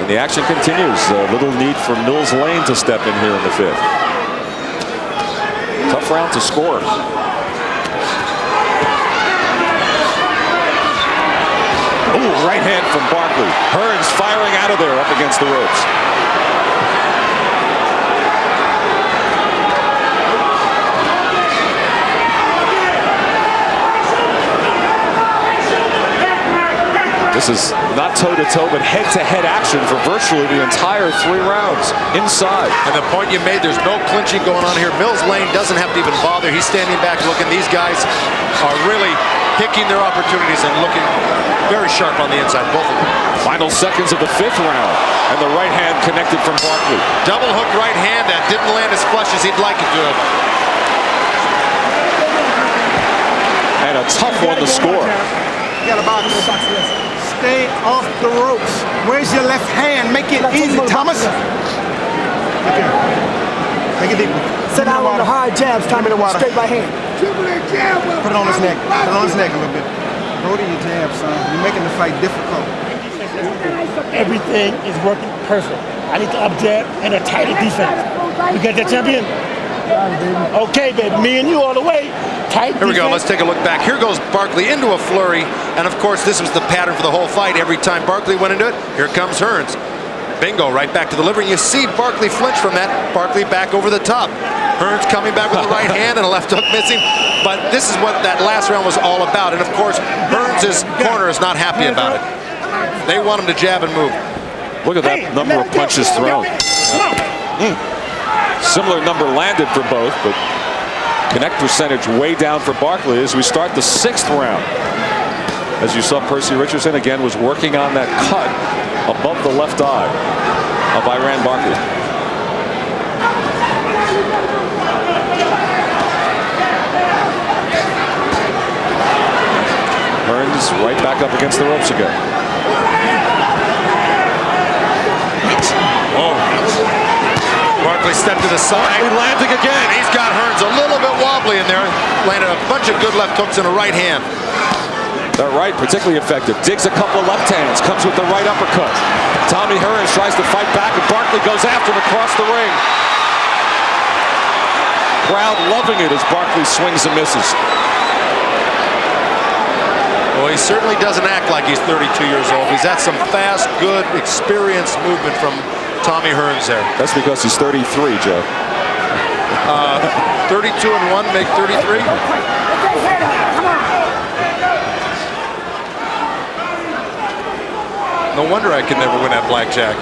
And the action continues. Little need for Mills Lane to step in here in the 5th. Tough round to score. Ooh, right hand from Barkley. Hearns firing out of there up against the ropes. This is not toe-to-toe, but head-to-head action for virtually the entire 3 rounds inside. And the point you made, there's no clinching going on here. Mills Lane doesn't have to even bother. He's standing back looking. These guys are really picking their opportunities and looking very sharp on the inside, both of them. Final seconds of the 5th round, and the right hand connected from Barkley. Double hook right hand that didn't land as flush as he'd like it to have. And a tough one to score. You got a box. Stay off the ropes. Where's your left hand? Make it easy, Thomas. Okay. Take it deep. Sit down on the hard jabs, Tommy. Straight by hand. Put it on his neck. Put it on his neck a little bit. Go to your jab, son. You're making the fight difficult. Everything is working perfect. I need to up jab and a tighter defense. You got that, champion? Okay, baby. Me and you all the way. Tight Here we go. Let's take a look back. Here goes Barkley into a flurry. And, of course, this was the pattern for the whole fight. Every time Barkley went into it, here comes Hearns. Bingo, right back to the liver. And you see Barkley flinch from that. Barkley back over the top. Hearns coming back with a right hand and a left hook missing. But this is what that last round was all about. And, of course, Hearns' corner is not happy about it. They want him to jab and move. Look at that number of punches thrown. Similar number landed for both, but connect percentage way down for Barkley as we start the 6th round. As you saw, Percy Richardson again was working on that cut above the left eye of Iran Barkley. Hearns right back up against the ropes again. Oh. Barkley stepped to the side. Barkley landing again. He's got Hearns a little bit wobbly in there. Landed a bunch of good left hooks and a right hand. The right particularly effective. Digs a couple of left hands. Comes with the right uppercut. Tommy Hearns tries to fight back, and Barkley goes after him across the ring. Crowd loving it as Barkley swings and misses. Well, he certainly doesn't act like he's 32 years old. He's had some fast, good, experienced movement from Tommy Hearns there. That's because he's 33, Joe. 32 and 1 make 33. No wonder I could never win at blackjack.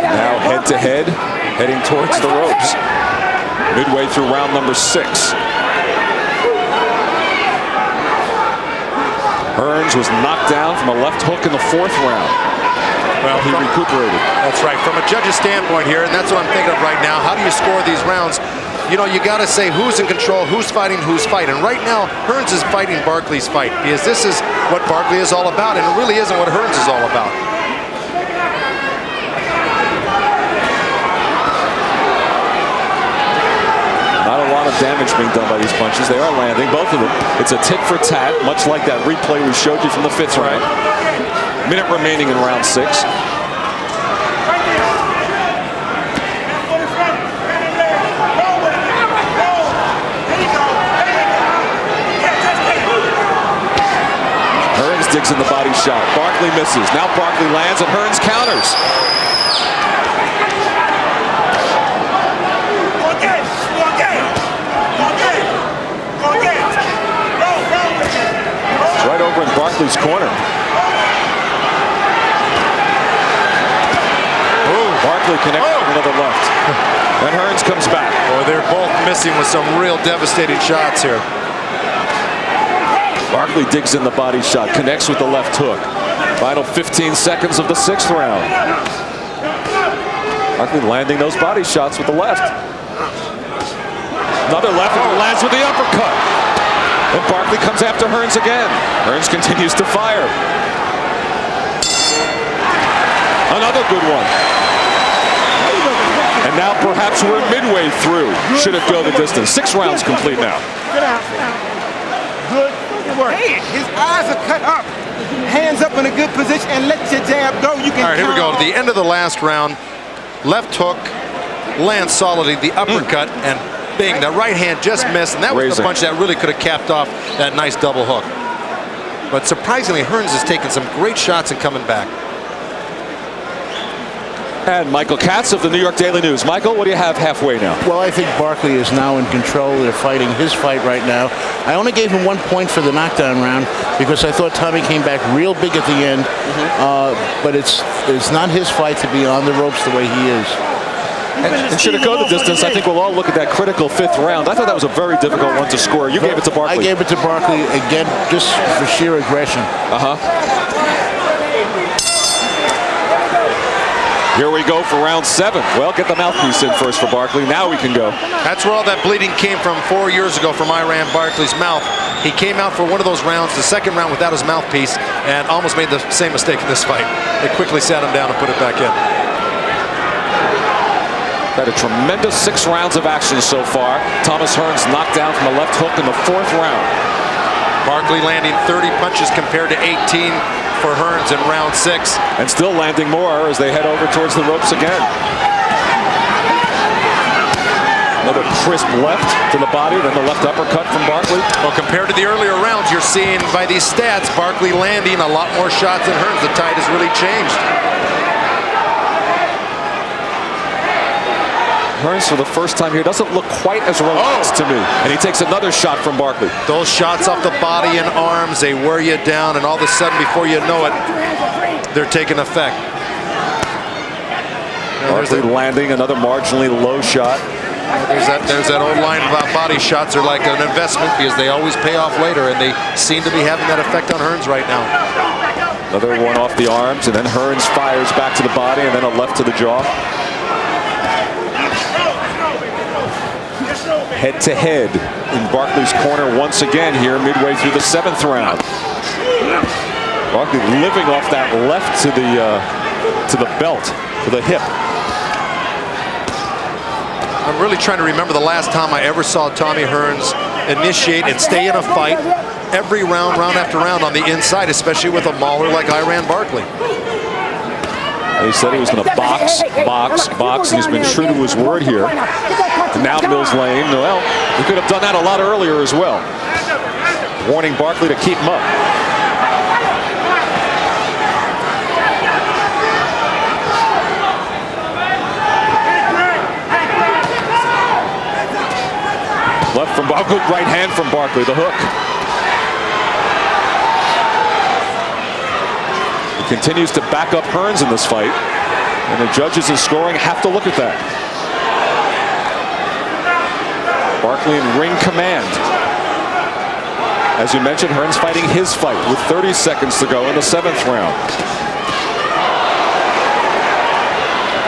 Now head to head, heading towards the ropes. Midway through round number 6. Hearns was knocked down from a left hook in the 4th round. Well, he recuperated. That's right. From a judge's standpoint here, and that's what I'm thinking of right now, how do you score these rounds? You know, you got to say who's in control, who's fighting. And right now, Hearns is fighting Barkley's fight because this is what Barkley is all about, and it really isn't what Hearns is all about. Not a lot of damage being done by these punches. They are landing, both of them. It's a tit for tat, much like that replay we showed you from the 5th round. Minute remaining in round 6. Hearns digs in the body shot. Barkley misses. Now Barkley lands and Hearns counters. It's right over in Barkley's corner. Barkley connects with another left. And Hearns comes back. Boy, they're both missing with some real devastating shots here. Barkley digs in the body shot, connects with the left hook. Final 15 seconds of the 6th round. Barkley landing those body shots with the left. Another left and lands with the uppercut. And Barkley comes after Hearns again. Hearns continues to fire. Another good one. And now perhaps we're midway through. Should it go the distance? 6 rounds complete now. Good Hey, his eyes are cut up. Hands up in a good position and let your jab go. You can. All right, here we go. At the end of the last round, left hook lands solidly, the uppercut, and bing, that right hand just missed, and that was the punch that really could have capped off that nice double hook. But surprisingly, Hearns has taken some great shots and coming back. And Michael Katz of the New York Daily News. Michael, what do you have halfway now? Well, I think Barkley is now in control. They're fighting his fight right now. I only gave him 1 point for the knockdown round because I thought Tommy came back real big at the end. But it's not his fight to be on the ropes the way he is. And should it go the distance, I think we'll all look at that critical 5th round. I thought that was a very difficult one to score. You gave it to Barkley. I gave it to Barkley, again, just for sheer aggression. Here we go for round 7. Well, get the mouthpiece in first for Barkley. Now we can go. That's where all that bleeding came from 4 years ago from Iran Barkley's mouth. He came out for one of those rounds, the second round without his mouthpiece, and almost made the same mistake in this fight. They quickly sat him down and put it back in. Had a tremendous 6 rounds of action so far. Thomas Hearns knocked down from a left hook in the 4th round. Barkley landing 30 punches compared to 18 for Hearns in round 6. And still landing more as they head over towards the ropes again. Another crisp left to the body, then the left uppercut from Barkley. Well, compared to the earlier rounds, you're seeing by these stats, Barkley landing a lot more shots than Hearns. The tide has really changed. Hearns, for the first time here, doesn't look quite as relaxed to me. And he takes another shot from Barkley. Those shots off the body and arms, they wear you down, and all of a sudden, before you know it, they're taking effect. Barkley landing another marginally low shot. There's that old line about body shots are like an investment because they always pay off later, and they seem to be having that effect on Hearns right now. Another one off the arms, and then Hearns fires back to the body, and then a left to the jaw. Head-to-head in Barkley's corner once again here midway through the 7th round. Barkley living off that left to the belt, to the hip. I'm really trying to remember the last time I ever saw Tommy Hearns initiate and stay in a fight every round, round after round on the inside, especially with a mauler like Iran Barkley. He said he was going to box, and he's been true to his word here. And now Mills Lane, well, he could have done that a lot earlier as well. Warning Barkley to keep him up. Left from Barkley, right hand from Barkley, the hook. He continues to back up Hearns in this fight, and the judges in scoring have to look at that. Barkley in ring command. As you mentioned, Hearns fighting his fight with 30 seconds to go in the 7th round.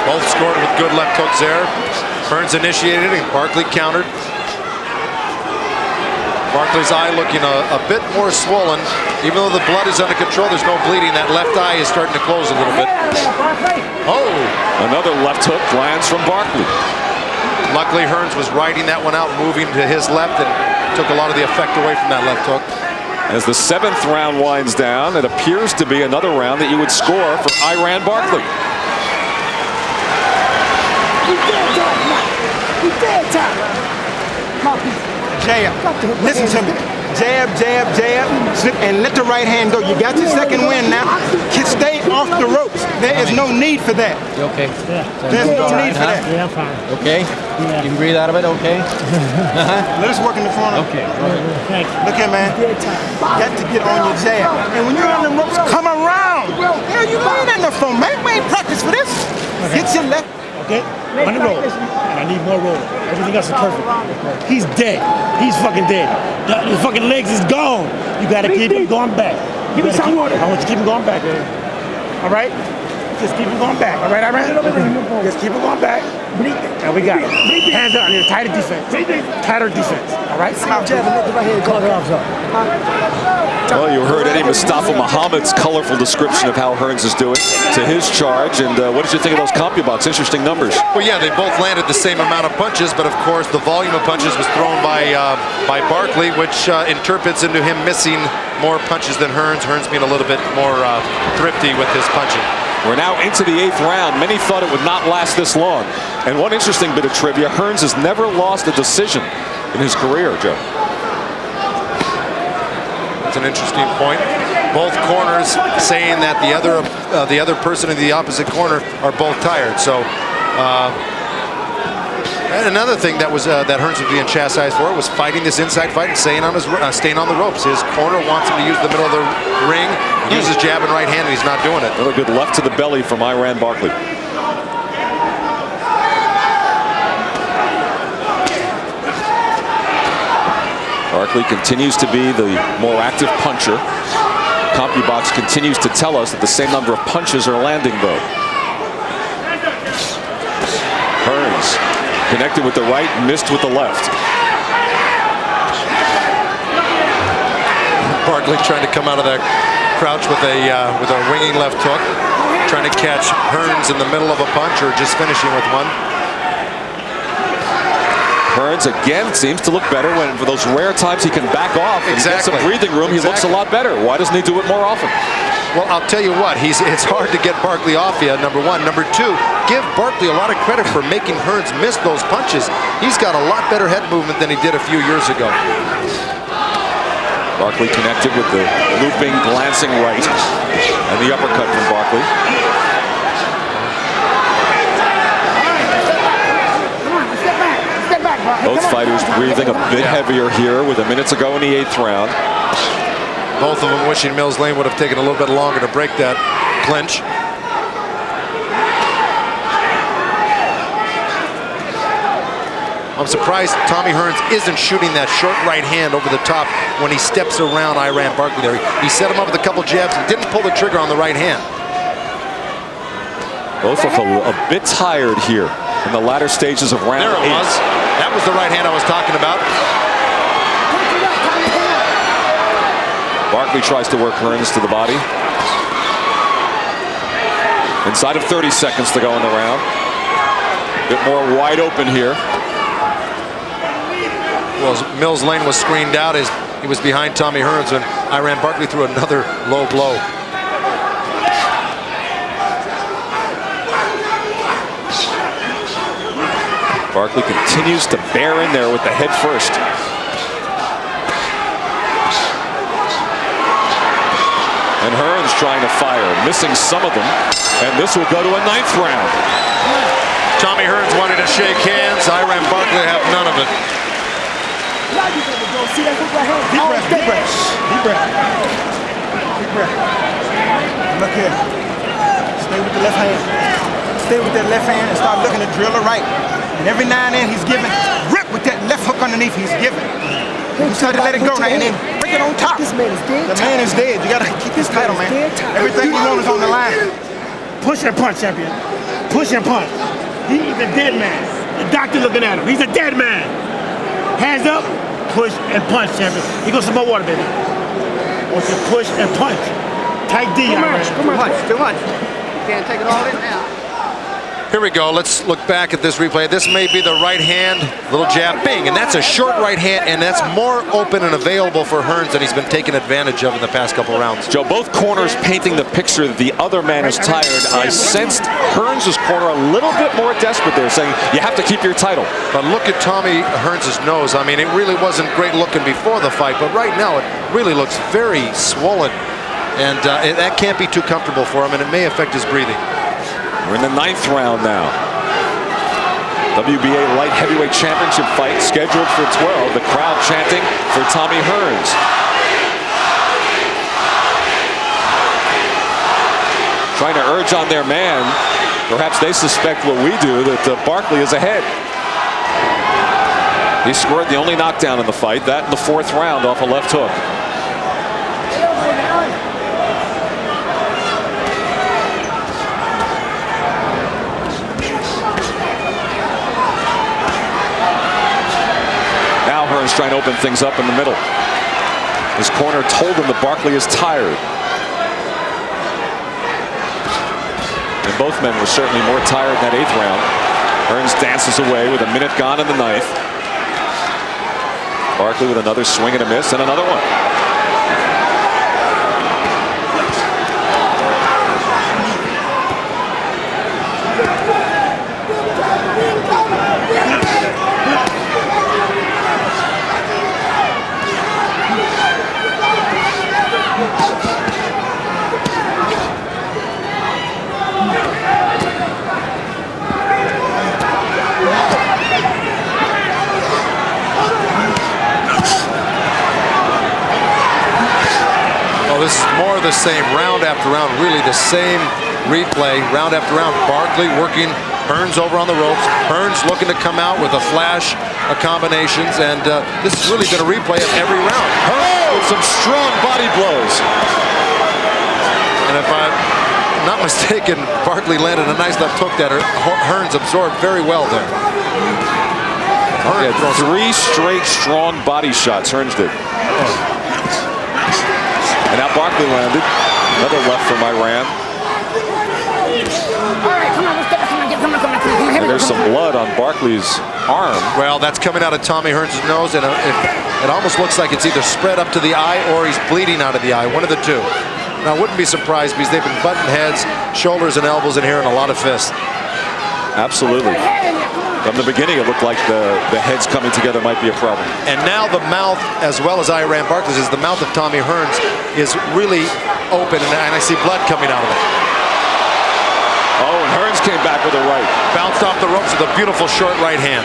Both scored with good left hooks there. Hearns initiated and Barkley countered. Barkley's eye looking a bit more swollen. Even though the blood is under control, there's no bleeding. That left eye is starting to close a little bit. Oh! Another left hook lands from Barkley. Luckily, Hearns was riding that one out, moving to his left, and took a lot of the effect away from that left hook. As the 7th round winds down, it appears to be another round that you would score for Iran Barkley. Jab. Listen to me. Jab, jab, jab, slip, and let the right hand go. You got your second win now. Stay off the ropes. There is no need for that. You okay? Yeah. There's no need for that. Yeah, I'm fine. Okay? Yeah. You can breathe out of it, okay? Let us work in the corner. Okay. Look here, man. Got to get on your jab. And when you're on the ropes, come around. Hell, you ain't in the phone, man. We ain't practice for this. Get your left. Okay? On the roll. And I need more roll. Everything else is perfect. He's dead. He's fucking dead. His fucking legs is gone. You gotta keep him going back. Give me some water. I want you to keep him going back, man. All right? Just keep him going back. All right, Iran? Just keep him going back. And we got it. Hands up. I need a tighter defense. Tighter defense. All right? Jab and let the right hand go off. Well, you heard Eddie Mustafa Muhammad's colorful description of how Hearns is doing to his charge. And what did you think of those CompuBox? Interesting numbers. Well, yeah, they both landed the same amount of punches, but of course the volume of punches was thrown by Barkley, which interprets into him missing more punches than Hearns. Hearns being a little bit more thrifty with his punching. We're now into the 8th round. Many thought it would not last this long. And one interesting bit of trivia, Hearns has never lost a decision in his career, Joe. That's an interesting point. Both corners saying that the other person in the opposite corner are both tired. So and another thing that was that Hearns was being chastised for was fighting this inside fight and staying on the ropes. His corner wants him to use the middle of the ring, use his jab and right hand, and he's not doing it. Another good left to the belly from Iran Barkley. Barkley continues to be the more active puncher. CompuBox continues to tell us that the same number of punches are landing, though. Hearns connected with the right, missed with the left. Barkley trying to come out of that crouch with a winging left hook, trying to catch Hearns in the middle of a punch or just finishing with one. Hearns again seems to look better when, for those rare times he can back off and get some breathing room. He looks a lot better. Why doesn't he do it more often? Well, I'll tell you what, it's hard to get Barkley off you, number one. Number two, give Barkley a lot of credit for making Hearns miss those punches. He's got a lot better head movement than he did a few years ago. Barkley connected with the looping, glancing right, and the uppercut from Barkley. Both fighters breathing a bit heavier here with a minute to go in the 8th round. Both of them wishing Mills Lane would have taken a little bit longer to break that clinch. I'm surprised Tommy Hearns isn't shooting that short right hand over the top when he steps around Iran Barkley there. He set him up with a couple jabs and didn't pull the trigger on the right hand. Both look a bit tired here in the latter stages of round 8. There it was. That was the right hand I was talking about. Barkley tries to work Hearns to the body. Inside of 30 seconds to go in the round. A bit more wide open here. Well, Mills Lane was screened out as he was behind Tommy Hearns when Iran Barkley threw another low blow. Barkley continues to bear in there with the head first. And Hearns trying to fire, missing some of them. And this will go to a 9th round. Tommy Hearns wanted to shake hands. Iran Barkley have none of it. Deep breath. Look here. Stay with the left hand. Stay with that left hand and start looking to drill the right. And every now and then he's giving, rip with that left hook underneath he's giving. You start to let it go now and then break it on top. This man is dead. The man is dead. You gotta keep his title, man. Everything you want is on the line. Push and punch, champion. Push and punch. He's a dead man. The doctor looking at him. He's a dead man. Hands up, push and punch, champion. He goes some more water, baby. Want you push and punch. Tight D, Too much. Can't take it all in now. Here we go. Let's look back at this replay. This may be the right hand, little jab, bing, and that's a short right hand, and that's more open and available for Hearns than he's been taken advantage of in the past couple rounds. Joe, both corners painting the picture that the other man is tired. I sensed Hearns' corner a little bit more desperate there, saying you have to keep your title. But look at Tommy Hearns' nose. I mean, it really wasn't great looking before the fight, but right now it really looks very swollen, and that can't be too comfortable for him, and it may affect his breathing. We're in the 9th round now. WBA Light Heavyweight Championship fight scheduled for 12. The crowd chanting for Tommy Hearns. Trying to urge on their man. Perhaps they suspect what we do, that Barkley is ahead. He scored the only knockdown in the fight, that in the 4th round off a left hook. trying to open things up in the middle. His corner told him that Barkley is tired. And both men were certainly more tired in that 8th round. Hearns dances away with a minute gone in the 9th. Barkley with another swing and a miss and another one. This is more of the same, round after round, really the same replay, round after round. Barkley working Hearns over on the ropes. Hearns looking to come out with a flash of combinations, and this has really been a replay of every round. Hearns with some strong body blows. And if I'm not mistaken, Barkley landed a nice left hook that Hearns absorbed very well there. Hearns had 3 straight strong body shots, Hearns did. And now Barkley landed. Another left from Iran. And there's some blood on Barkley's arm. Well, that's coming out of Tommy Hearns' nose, and it almost looks like it's either spread up to the eye or he's bleeding out of the eye, one of the two. Now, I wouldn't be surprised because they've been butting heads, shoulders and elbows in here, and a lot of fists. Absolutely. From the beginning, it looked like the heads coming together might be a problem. And now the mouth, as well as Iran Barkley's, is the mouth of Tommy Hearns is really open, and I see blood coming out of it. Oh, and Hearns came back with a right. Bounced off the ropes with a beautiful short right hand.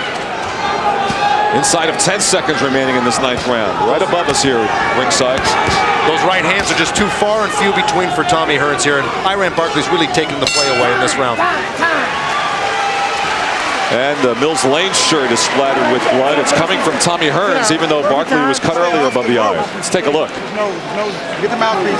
Inside of 10 seconds remaining in this 9th round. Right above us here, ringside. Those right hands are just too far and few between for Tommy Hearns here, and Iran Barkley's really taking the play away in this round. And the Mills Lane shirt is splattered with blood. It's coming from Tommy Hearns, even though Barkley was cut earlier above the eye. Let's take a look. No, get the mouthpiece.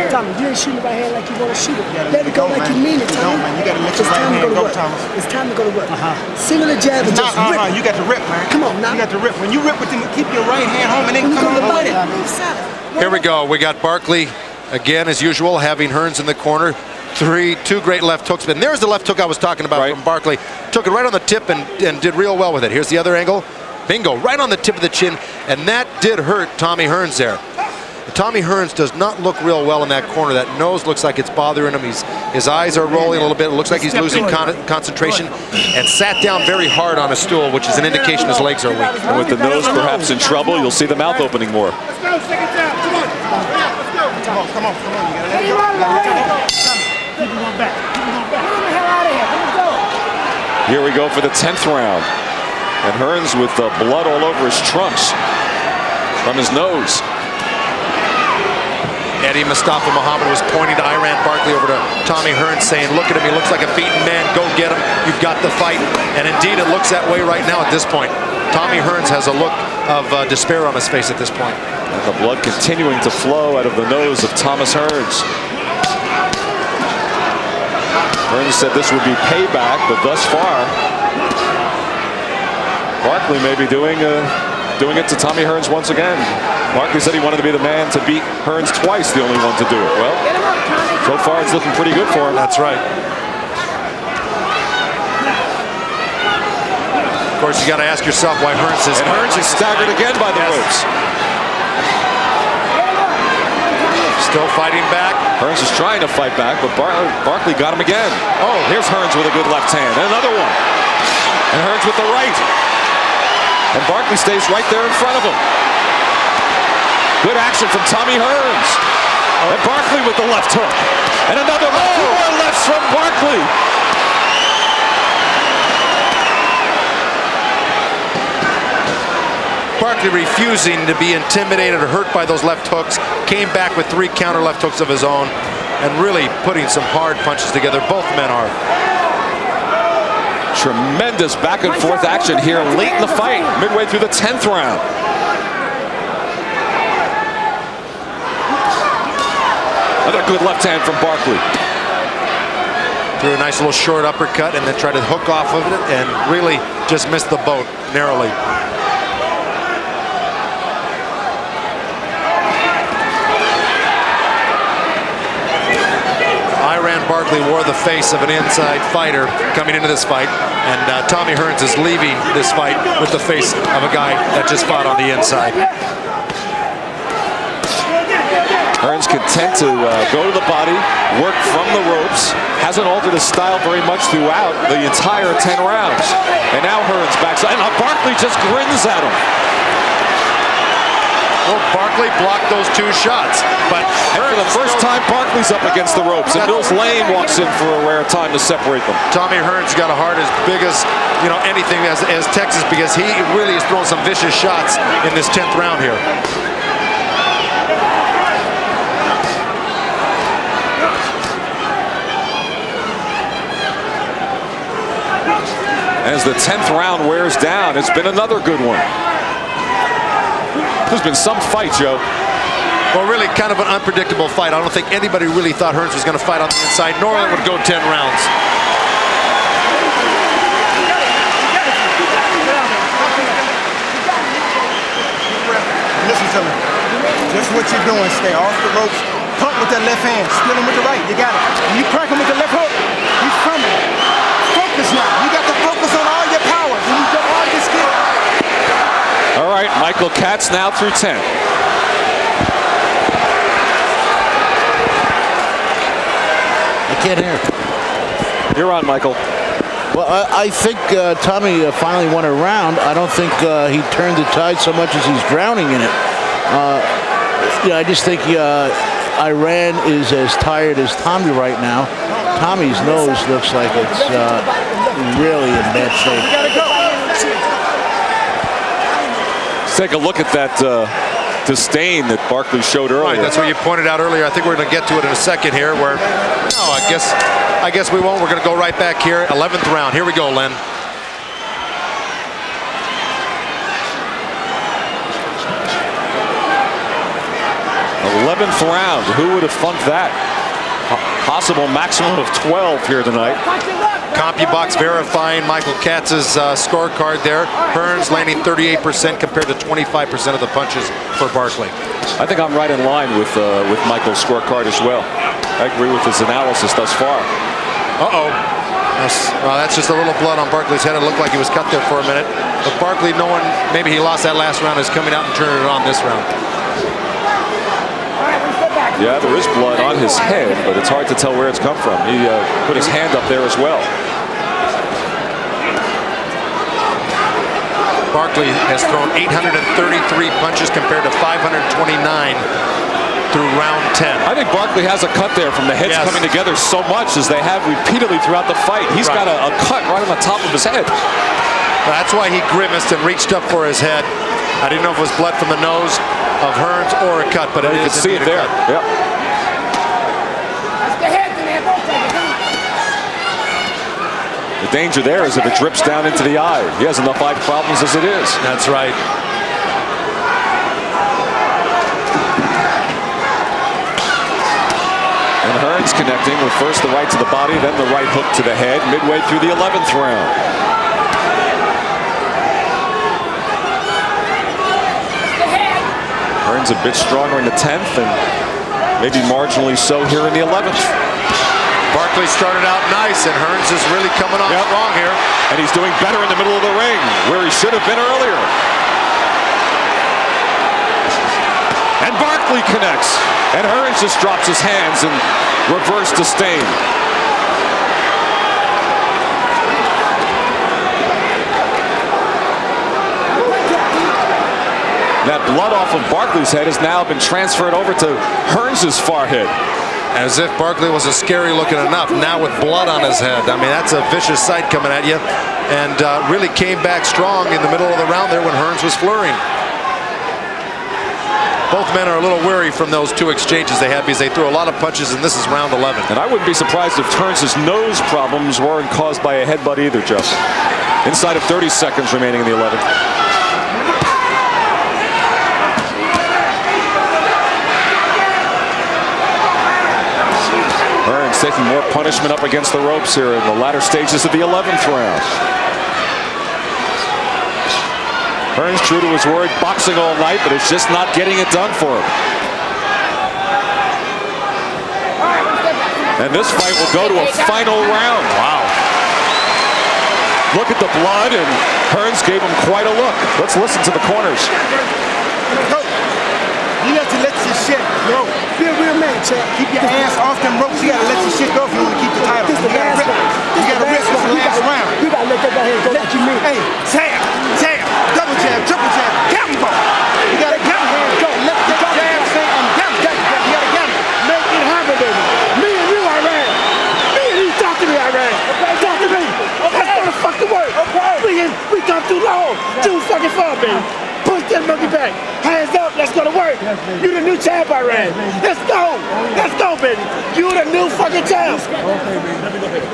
Tommy, you ain't shooting the right hand like you want to shoot it. Let it go like you mean it, Tommy. You got to let your right hand go, Thomas. It's time to go to work. Single the jab and just rip. You got to rip, man. Come on now. You got to rip. When you rip with them, keep your right hand home and then come on with it. Here we go. We got Barkley again, as usual, having Hearns in the corner. 2 great left hooks. And there's the left hook I was talking about from Barkley. Took it right on the tip and did real well with it. Here's the other angle. Bingo, right on the tip of the chin. And that did hurt Tommy Hearns there. Tommy Hearns does not look real well in that corner. That nose looks like it's bothering him. His eyes are rolling a little bit. It looks like he's losing concentration. And sat down very hard on a stool, which is an indication his legs are weak. And with the nose perhaps in trouble, you'll see the mouth opening more. Let's go, second down. Come on. Come on. You got to let it go. Keep him going back. Keep him going back. Get the hell out of here. Let's go. Here we go for the 10th round. And Hearns with blood all over his trunks from his nose. Eddie Mustafa Muhammad was pointing to Iran Barkley over to Tommy Hearns saying, look at him, he looks like a beaten man, go get him, you've got the fight. And indeed it looks that way right now at this point. Tommy Hearns has a look of despair on his face at this point. And the blood continuing to flow out of the nose of Thomas Hearns. Hearns said this would be payback, but thus far, Barkley may be doing it to Tommy Hearns once again. Barkley said he wanted to be the man to beat Hearns twice, the only one to do it. Well, so far it's looking pretty good for him. That's right. Of course, you got to ask yourself why Hearns is... And Hearns is staggered again by the ropes. Still fighting back. Hearns is trying to fight back, but Barkley got him again. Oh, here's Hearns with a good left hand. And another one. And Hearns with the right. And Barkley stays right there in front of him. Good action from Tommy Hearns. And Barkley with the left hook. And another more lefts from Barkley. Barkley refusing to be intimidated or hurt by those left hooks. Came back with 3 counter left hooks of his own. And really putting some hard punches together. Both men are. Tremendous back and forth action here late in the fight. Midway through the 10th round. Another good left hand from Barkley. Threw a nice little short uppercut and then tried to hook off of it and really just missed the boat narrowly. Barkley wore the face of an inside fighter coming into this fight, and Tommy Hearns is leaving this fight with the face of a guy that just fought on the inside. Hearns content to go to the body, work from the ropes, hasn't altered his style very much throughout the entire 10 rounds. And now Hearns backs up, and Barkley just grins at him. Well, Barkley blocked those 2 shots, but and for the first time, Barkley's up against the ropes, and Mills Lane walks in for a rare time to separate them. Tommy Hearns got a heart as big as, you know, anything as Texas, because he really is throwing some vicious shots in this 10th round here. As the 10th round wears down, it's been another good one. There's been some fight, Joe. Well, really kind of an unpredictable fight. I don't think anybody really thought Hearns was going to fight on the inside, nor it would go 10 rounds. Listen to me. Just what you're doing. Stay off the ropes. Pump with that left hand. Steal him with the right. You got it. When you crack him with the left hook, he's fumbling. Focus now. You got to focus on all your power. When you got all your skill. All right, Michael Katz now through 10. I can't hear. You're on, Michael. Well, I think Tommy finally won a round. I don't think he turned the tide so much as he's drowning in it. I just think Iran is as tired as Tommy right now. Tommy's nose looks like it's really in bad shape. Let's take a look at that disdain that Barkley showed earlier. Right, that's what you pointed out earlier. I think we're going to get to it in a second here. Where, no, I guess we won't. We're going to go right back here. 11th round. Here we go, Len. th round. Who would have funked that? Possible maximum of 12 here tonight. CompuBox verifying Michael Katz's scorecard there. Hearns landing 38% compared to 25% of the punches for Barkley. I think I'm right in line with Michael's scorecard as well. I agree with his analysis thus far. Uh-oh. Well, that's just a little blood on Barkley's head. It looked like he was cut there for a minute. But Barkley, knowing maybe he lost that last round, is coming out and turning it on this round. Yeah, there is blood on his head, but it's hard to tell where it's come from. He put his hand up there as well. Barkley has thrown 833 punches compared to 529 through round 10. I think Barkley has a cut there from the heads coming together so much as they have repeatedly throughout the fight. He's got a cut right on the top of his head. That's why he grimaced and reached up for his head. I didn't know if it was blood from the nose of Hearns or a cut, but you can see it there. Yep. The danger there is if it drips down into the eye. He has enough eye problems as it is. That's right. And Hearns connecting with first the right to the body, then the right hook to the head, midway through the 11th round. Hearns a bit stronger in the 10th and maybe marginally so here in the 11th. Barkley started out nice, and Hearns is really coming on strong here. And he's doing better in the middle of the ring, where he should have been earlier. And Barkley connects. And Hearns just drops his hands in reverse disdain. That blood off of Barkley's head has now been transferred over to Hearns' forehead. As if Barkley wasn't scary looking enough, now with blood on his head. I mean, that's a vicious sight coming at you. And really came back strong in the middle of the round there when Hearns was flurrying. Both men are a little weary from those two exchanges they had because they threw a lot of punches, and this is round 11. And I wouldn't be surprised if Hearns' nose problems weren't caused by a headbutt either, Joe. Inside of 30 seconds remaining in the 11th. Hearns taking more punishment up against the ropes here in the latter stages of the 11th round. Hearns true to his word, boxing all night, but it's just not getting it done for him. And this fight will go to a final round. Wow. Look at the blood, and Hearns gave him quite a look. Let's listen to the corners. You have to let your shit go. Be a real man, champ. Keep your ass off them ropes. You gotta let your shit go if you want to keep the title. This the last one. You gotta risk this last round. You gotta let that guy here go like you mean. Hey, jab, double jab, triple jab, gamble. You gotta gamble. Go. Let the jab say I'm gamble. You gotta gamble. Make it happen, baby. Me and you, I ran. Me and you, talk to me, I ran. Okay, talk to me. Okay. That's gonna fucking work. Okay. We come too long. Too fucking far, baby. Push that monkey back. Hands up, let's go to work. You the new champ, I ran. Let's go. Let's go, baby. You the new fucking champ. Okay, baby. Let me go ahead.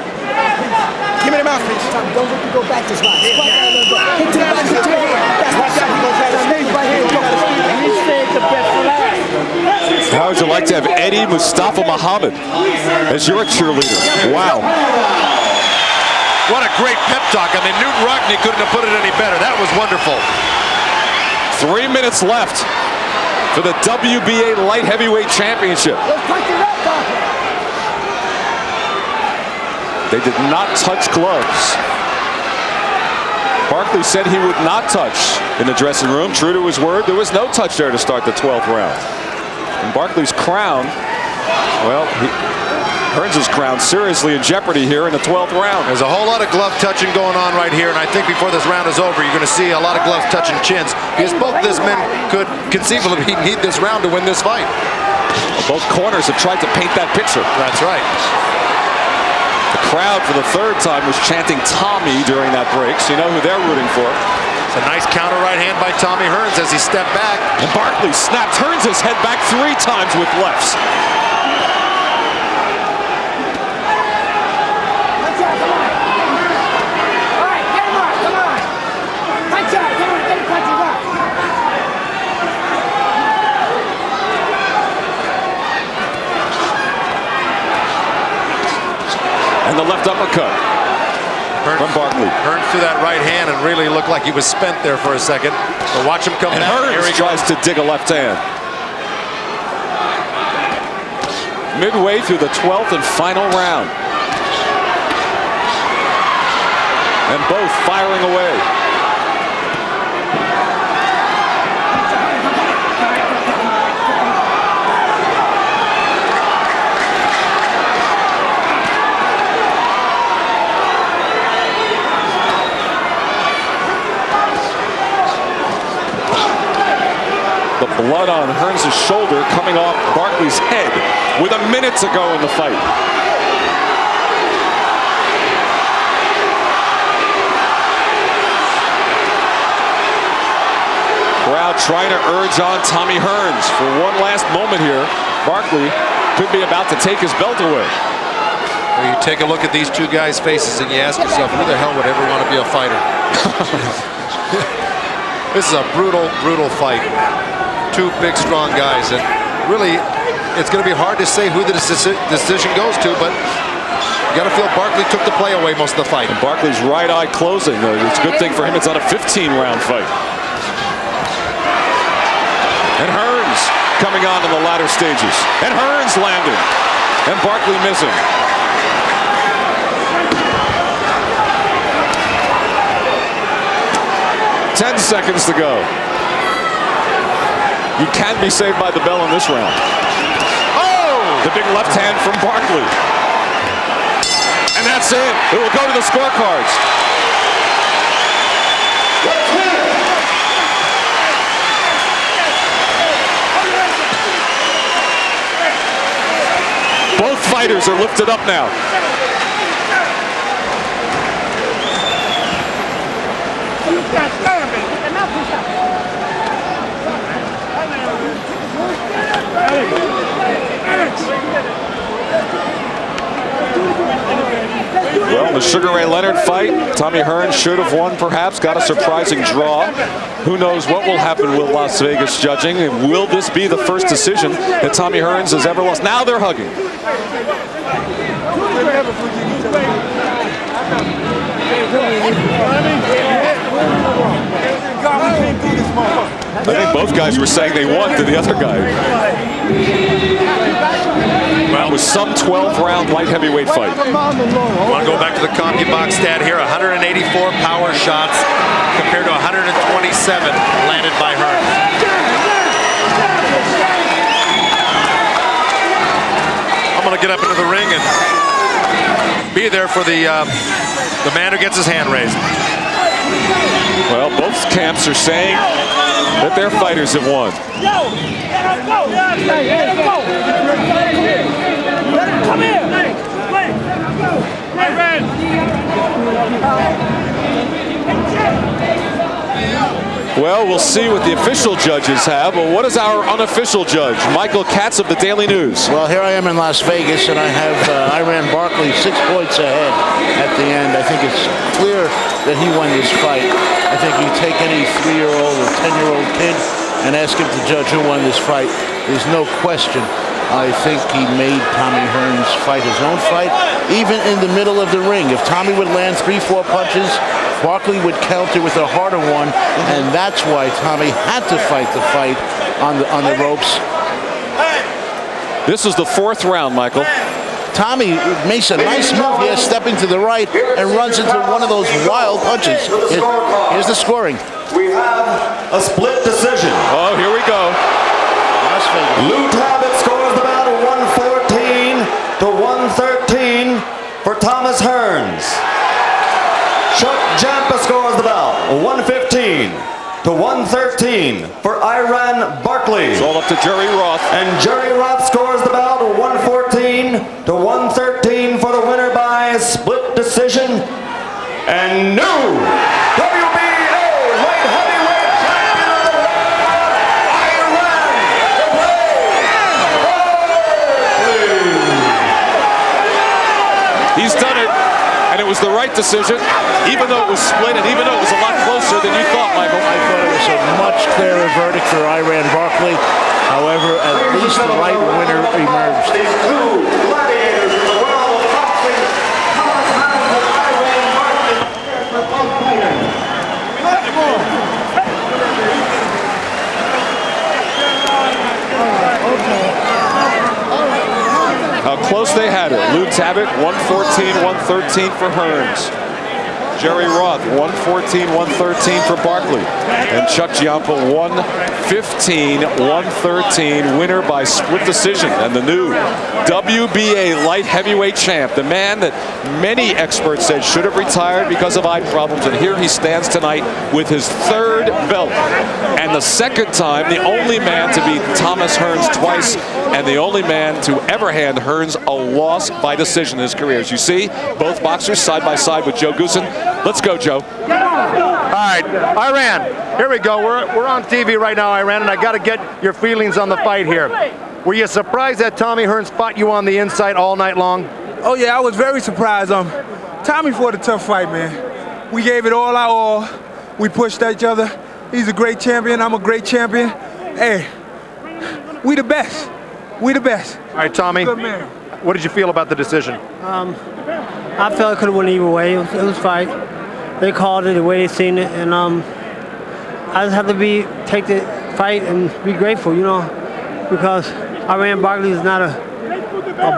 Give me the mouthpiece. Don't let me go back this way. Hit to the back of the table. That's what I'm going to try to make right here. He saved the best for last. How would you like to have Eddie Mustafa Muhammad as your cheerleader? Wow. What a great pep talk. I mean, Newton Rockne couldn't have put it any better. That was wonderful. 3 minutes left for the WBA Light Heavyweight Championship. They did not touch gloves. Barkley said he would not touch in the dressing room. True to his word, there was no touch there to start the 12th round. And Barkley's crown, well, Hearns' crown seriously in jeopardy here in the 12th round. There's a whole lot of glove touching going on right here, and I think before this round is over, you're going to see a lot of gloves touching chins, because both of these men could conceivably need this round to win this fight. Well, both corners have tried to paint that picture. That's right. The crowd for the third time was chanting Tommy during that break, so you know who they're rooting for. It's a nice counter right hand by Tommy Hearns as he stepped back. And Barkley snapped Hearns' head back 3 times with lefts. And the left uppercut from Barkley. Hearns threw that right hand and really looked like he was spent there for a second. But watch him come and down. Hearns tries to dig a left hand. Midway through the 12th and final round. And both firing away. The blood on Hearns' shoulder coming off Barkley's head with a minute to go in the fight. Crowd trying to urge on Tommy Hearns for one last moment here. Barkley could be about to take his belt away. Well, you take a look at these two guys' faces and you ask yourself, who the hell would ever want to be a fighter? This is a brutal, brutal fight. Two big, strong guys, and really, it's going to be hard to say who the decision goes to, but you got to feel Barkley took the play away most of the fight. And Barkley's right eye closing. It's a good thing for him it's not a 15-round fight. And Hearns coming on in the latter stages. And Hearns landing. And Barkley missing. Ten seconds to go. You can be saved by the bell in this round. Oh! The big left hand from Barkley. And that's it. It will go to the scorecards. Both fighters are lifted up now. Well, the Sugar Ray Leonard fight, Tommy Hearns should have won, perhaps, got a surprising draw. Who knows what will happen with Las Vegas judging? And will this be the first decision that Tommy Hearns has ever lost? Now they're hugging. I think both guys were saying they won to the other guy. Well, That was some 12-round light heavyweight fight. I want to go back to the CompuBox stat here. 184 power shots compared to 127 landed by Hearns. I'm going to get up into the ring and be there for the man who gets his hand raised. Well, both camps are saying that their fighters have won. Come here. Well, we'll see what the official judges have. Well, what is our unofficial judge, Michael Katz of the Daily News? Well, here I am in Las Vegas, and I have Iran Barkley 6 points ahead at the end. I think it's clear that he won this fight. I think you take any 3-year-old or 10-year-old kid and ask him to judge who won this fight. There's no question. I think he made Tommy Hearns fight his own fight, even in the middle of the ring. If Tommy would land 3-4 punches, Barkley would counter with a harder one, and that's why Tommy had to fight the fight on the ropes. This is the 4th round, Michael. Tommy makes a nice move here, stepping to the right, and runs into one of those wild punches. Here's the scoring. We have a split decision. Oh, here we go. Lou Tabbitt scores the bout 114 to 113 for Thomas Hearns. Chuck Jampa scores the bout 115 to 113 for Iran Barkley. It's all up to Jerry Roth. And Jerry Roth scores the bout 114 to 113 for the winner by split decision. And new WBA light heavyweight champion of the world, Iran Barkley. He's done it. And it was the right decision, even though it was split and even though it was a lot closer than you thought, Michael. I thought it was a much clearer verdict for Iran Barkley. However, at least the right winner emerged. How close they had it. Lou Tabbitt, 114-113 for Hearns. Jerry Roth, 114-113 for Barkley. And Chuck Giampa, 115-113, winner by split decision. And the new WBA light heavyweight champ, the man that many experts said should have retired because of eye problems. And here he stands tonight with his 3rd belt. And the 2nd time, the only man to beat Thomas Hearns twice, and the only man to ever hand Hearns a loss by decision in his career. As you see, both boxers side by side with Joe Goosen. Let's go, Joe. All right, Iran, here we go. We're on TV right now, Iran, and I got to get your feelings on the fight here. Were you surprised that Tommy Hearns fought you on the inside all night long? Oh, yeah, I was very surprised. Tommy fought a tough fight, man. We gave it all our all. We pushed each other. He's a great champion. I'm a great champion. Hey, we the best. We the best. All right, Tommy, good man. What did you feel about the decision? I felt it could have went either way. It was fight. They called it the way they seen it, and I just have to take the fight and be grateful, you know, because Iran Barkley is not a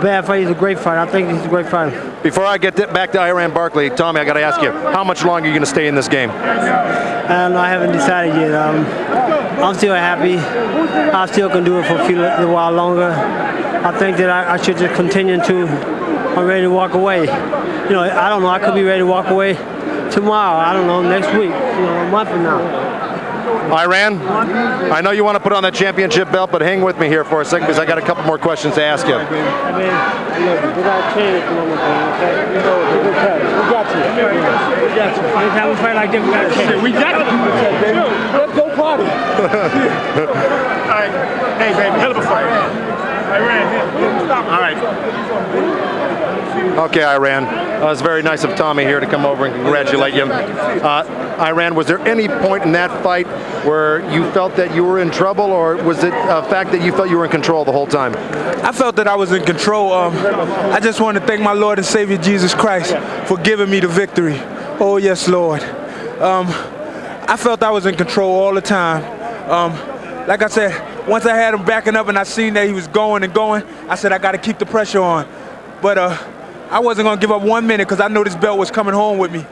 bad fight. He's a great fighter. I think he's a great fighter. Before I get back to Iran Barkley, Tommy, I got to ask you, how much longer are you going to stay in this game? And I haven't decided yet. I'm still happy. I still can do it for a while longer. I think that I should just continue to. I'm ready to walk away. You know, I don't know. I could be ready to walk away tomorrow. I don't know, next week. You know, a month from now. Iran, I know you want to put on that championship belt, but hang with me here for a second because I got a couple more questions to ask you. I mean, look, we got to change the moment, okay? You know, we got you. We got you. Anytime we fight like this, we got to change. We got to. Let's go party. All right. Hey, baby, hell of a fight. Iran, stop. All right. Okay, Iran. It's very nice of Tommy here to come over and congratulate you. Iran, was there any point in that fight where you felt that you were in trouble, or was it a fact that you felt you were in control the whole time? I felt that I was in control. I just want to thank my Lord and Savior Jesus Christ for giving me the victory. Oh, yes, Lord. I felt I was in control all the time. Like I said, once I had him backing up and I seen that he was going and going, I said, I got to keep the pressure on. But I wasn't going to give up 1 minute because I knew this belt was coming home with me.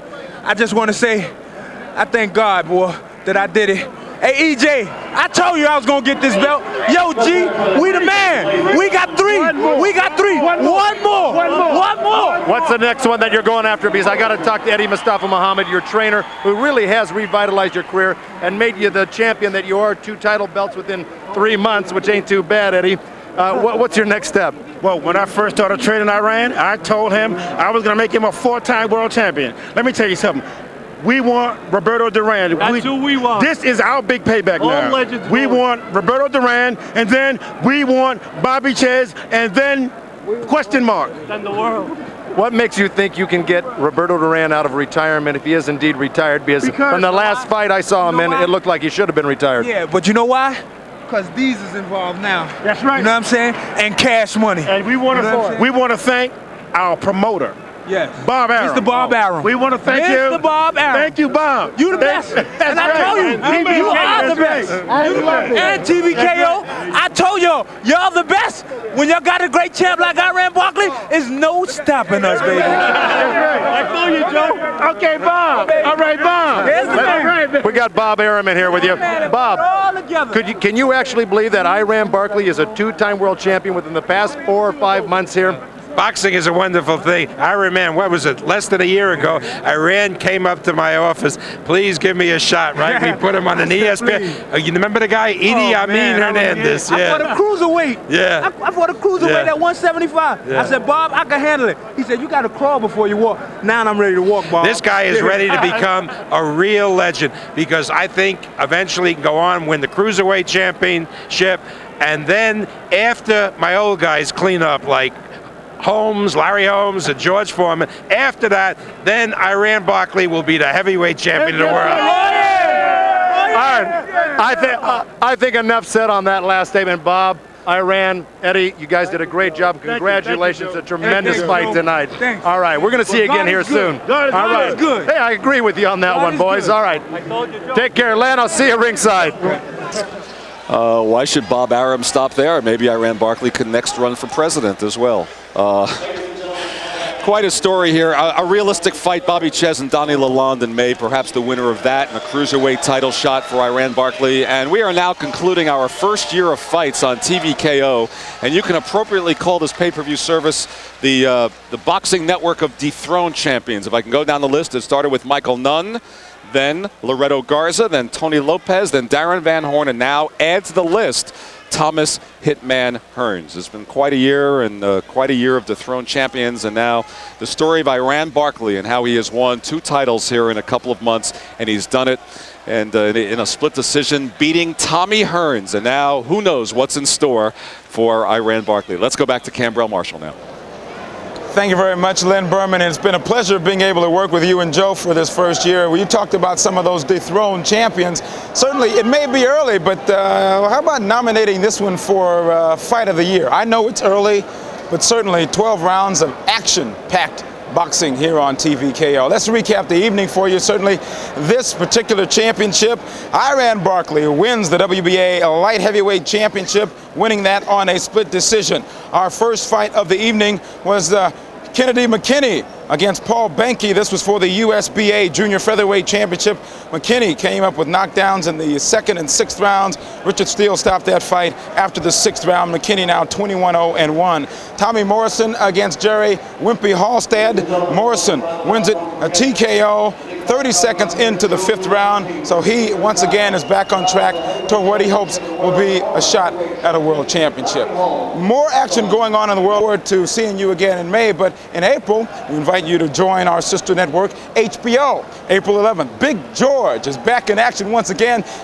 I just want to say, I thank God, boy, that I did it. Hey, EJ, I told you I was going to get this belt. Yo, G, we the man. We got 3. We got 3. One more. What's the next one that you're going after? Because I got to talk to Eddie Mustafa Muhammad, your trainer, who really has revitalized your career and made you the champion that you are. 2 title belts within 3 months, which ain't too bad, Eddie. What's your next step? Well, when I first started training Iran, I told him I was going to make him a 4-time world champion. Let me tell you something. We want Roberto Duran. That's who we want. This is our big payback now. Legends we want Roberto Duran, and then we want Bobby Chez, and then question mark. Then the world. What makes you think you can get Roberto Duran out of retirement if he is indeed retired? Because from the last fight I saw him in, it looked like he should have been retired. Yeah, but you know why? Because these is involved now. That's right. You know what I'm saying? And cash money. And we want to thank our promoter. Yes. Bob Arum. Mr. Bob Arum. We want to thank you. Mr. Bob Arum. Thank you, Bob. You the best. And I told you, you are the best. And TVKO, I told y'all the best. When y'all got a great champ like Iran Barkley, there's no stopping us, baby. I told you, Joe. Okay, Bob. All right, Bob. We got Bob Arum in here with you. Bob, can you actually believe that Iran Barkley is a 2-time world champion within the past 4 or 5 months here? Boxing is a wonderful thing. I remember, what was it, less than a year ago, Iran came up to my office, please give me a shot, right? We put him on an ESPN. You remember the guy, Idi Amin Hernandez? I fought a cruiserweight. Yeah. I fought a cruiserweight at 175. Yeah. I said, Bob, I can handle it. He said, you got to crawl before you walk. Now I'm ready to walk, Bob. This guy is ready to become a real legend because I think eventually he can go on, win the cruiserweight championship, and then after my old guys clean up, like Holmes, Larry Holmes, and George Foreman. After that, then Iran Barkley will be the heavyweight champion of the world. All right, I think enough said on that last statement, Bob. Iran, Eddie, you guys did a great job. Congratulations, a tremendous fight tonight. All right, we're going to see you again here soon. All right, good. Hey, I agree with you on that one, boys. All right, take care, Len. I'll see you ringside. Why should Bob Arum stop there? Maybe Iran Barkley could next run for president as well. Quite a story here. A realistic fight, Bobby Chez and Donnie Lalonde in May, perhaps the winner of that, and a cruiserweight title shot for Iran Barkley. And we are now concluding our first year of fights on TVKO, and you can appropriately call this pay-per-view service the boxing network of dethroned champions. If I can go down the list, it started with Michael Nunn, then Loretto Garza, then Tony Lopez, then Darren Van Horn, and now add to the list Thomas Hitman Hearns. It's been quite a year and quite a year of dethroned champions, and now the story of Iran Barkley and how he has won 2 titles here in a couple of months, and he's done it and in a split decision, beating Tommy Hearns, and now who knows what's in store for Iran Barkley. Let's go back to Cambrell Marshall now. Thank you very much, Len Berman. And it's been a pleasure being able to work with you and Joe for this first year. You talked about some of those dethroned champions. Certainly, it may be early, but how about nominating this one for Fight of the Year? I know it's early, but certainly 12 rounds of action-packed boxing here on TVKO. Let's recap the evening for you. Certainly, this particular championship, Iran Barkley wins the WBA Light Heavyweight Championship, winning that on a split decision. Our first fight of the evening was Kennedy McKinney against Paul Behnke. This was for the USBA Junior Featherweight Championship. McKinney came up with knockdowns in the 2nd and 6th rounds. Richard Steele stopped that fight after the 6th round. McKinney now 21-0-1. Tommy Morrison against Jerry Wimpy Halstead. Morrison wins it a TKO 30 seconds into the 5th round. So he once again is back on track to what he hopes will be a shot at a world championship. More action going on in the world. Forward to seeing you again in May, but in April, we invite you to join our sister network, HBO. April 11th, Big George is back in action once again.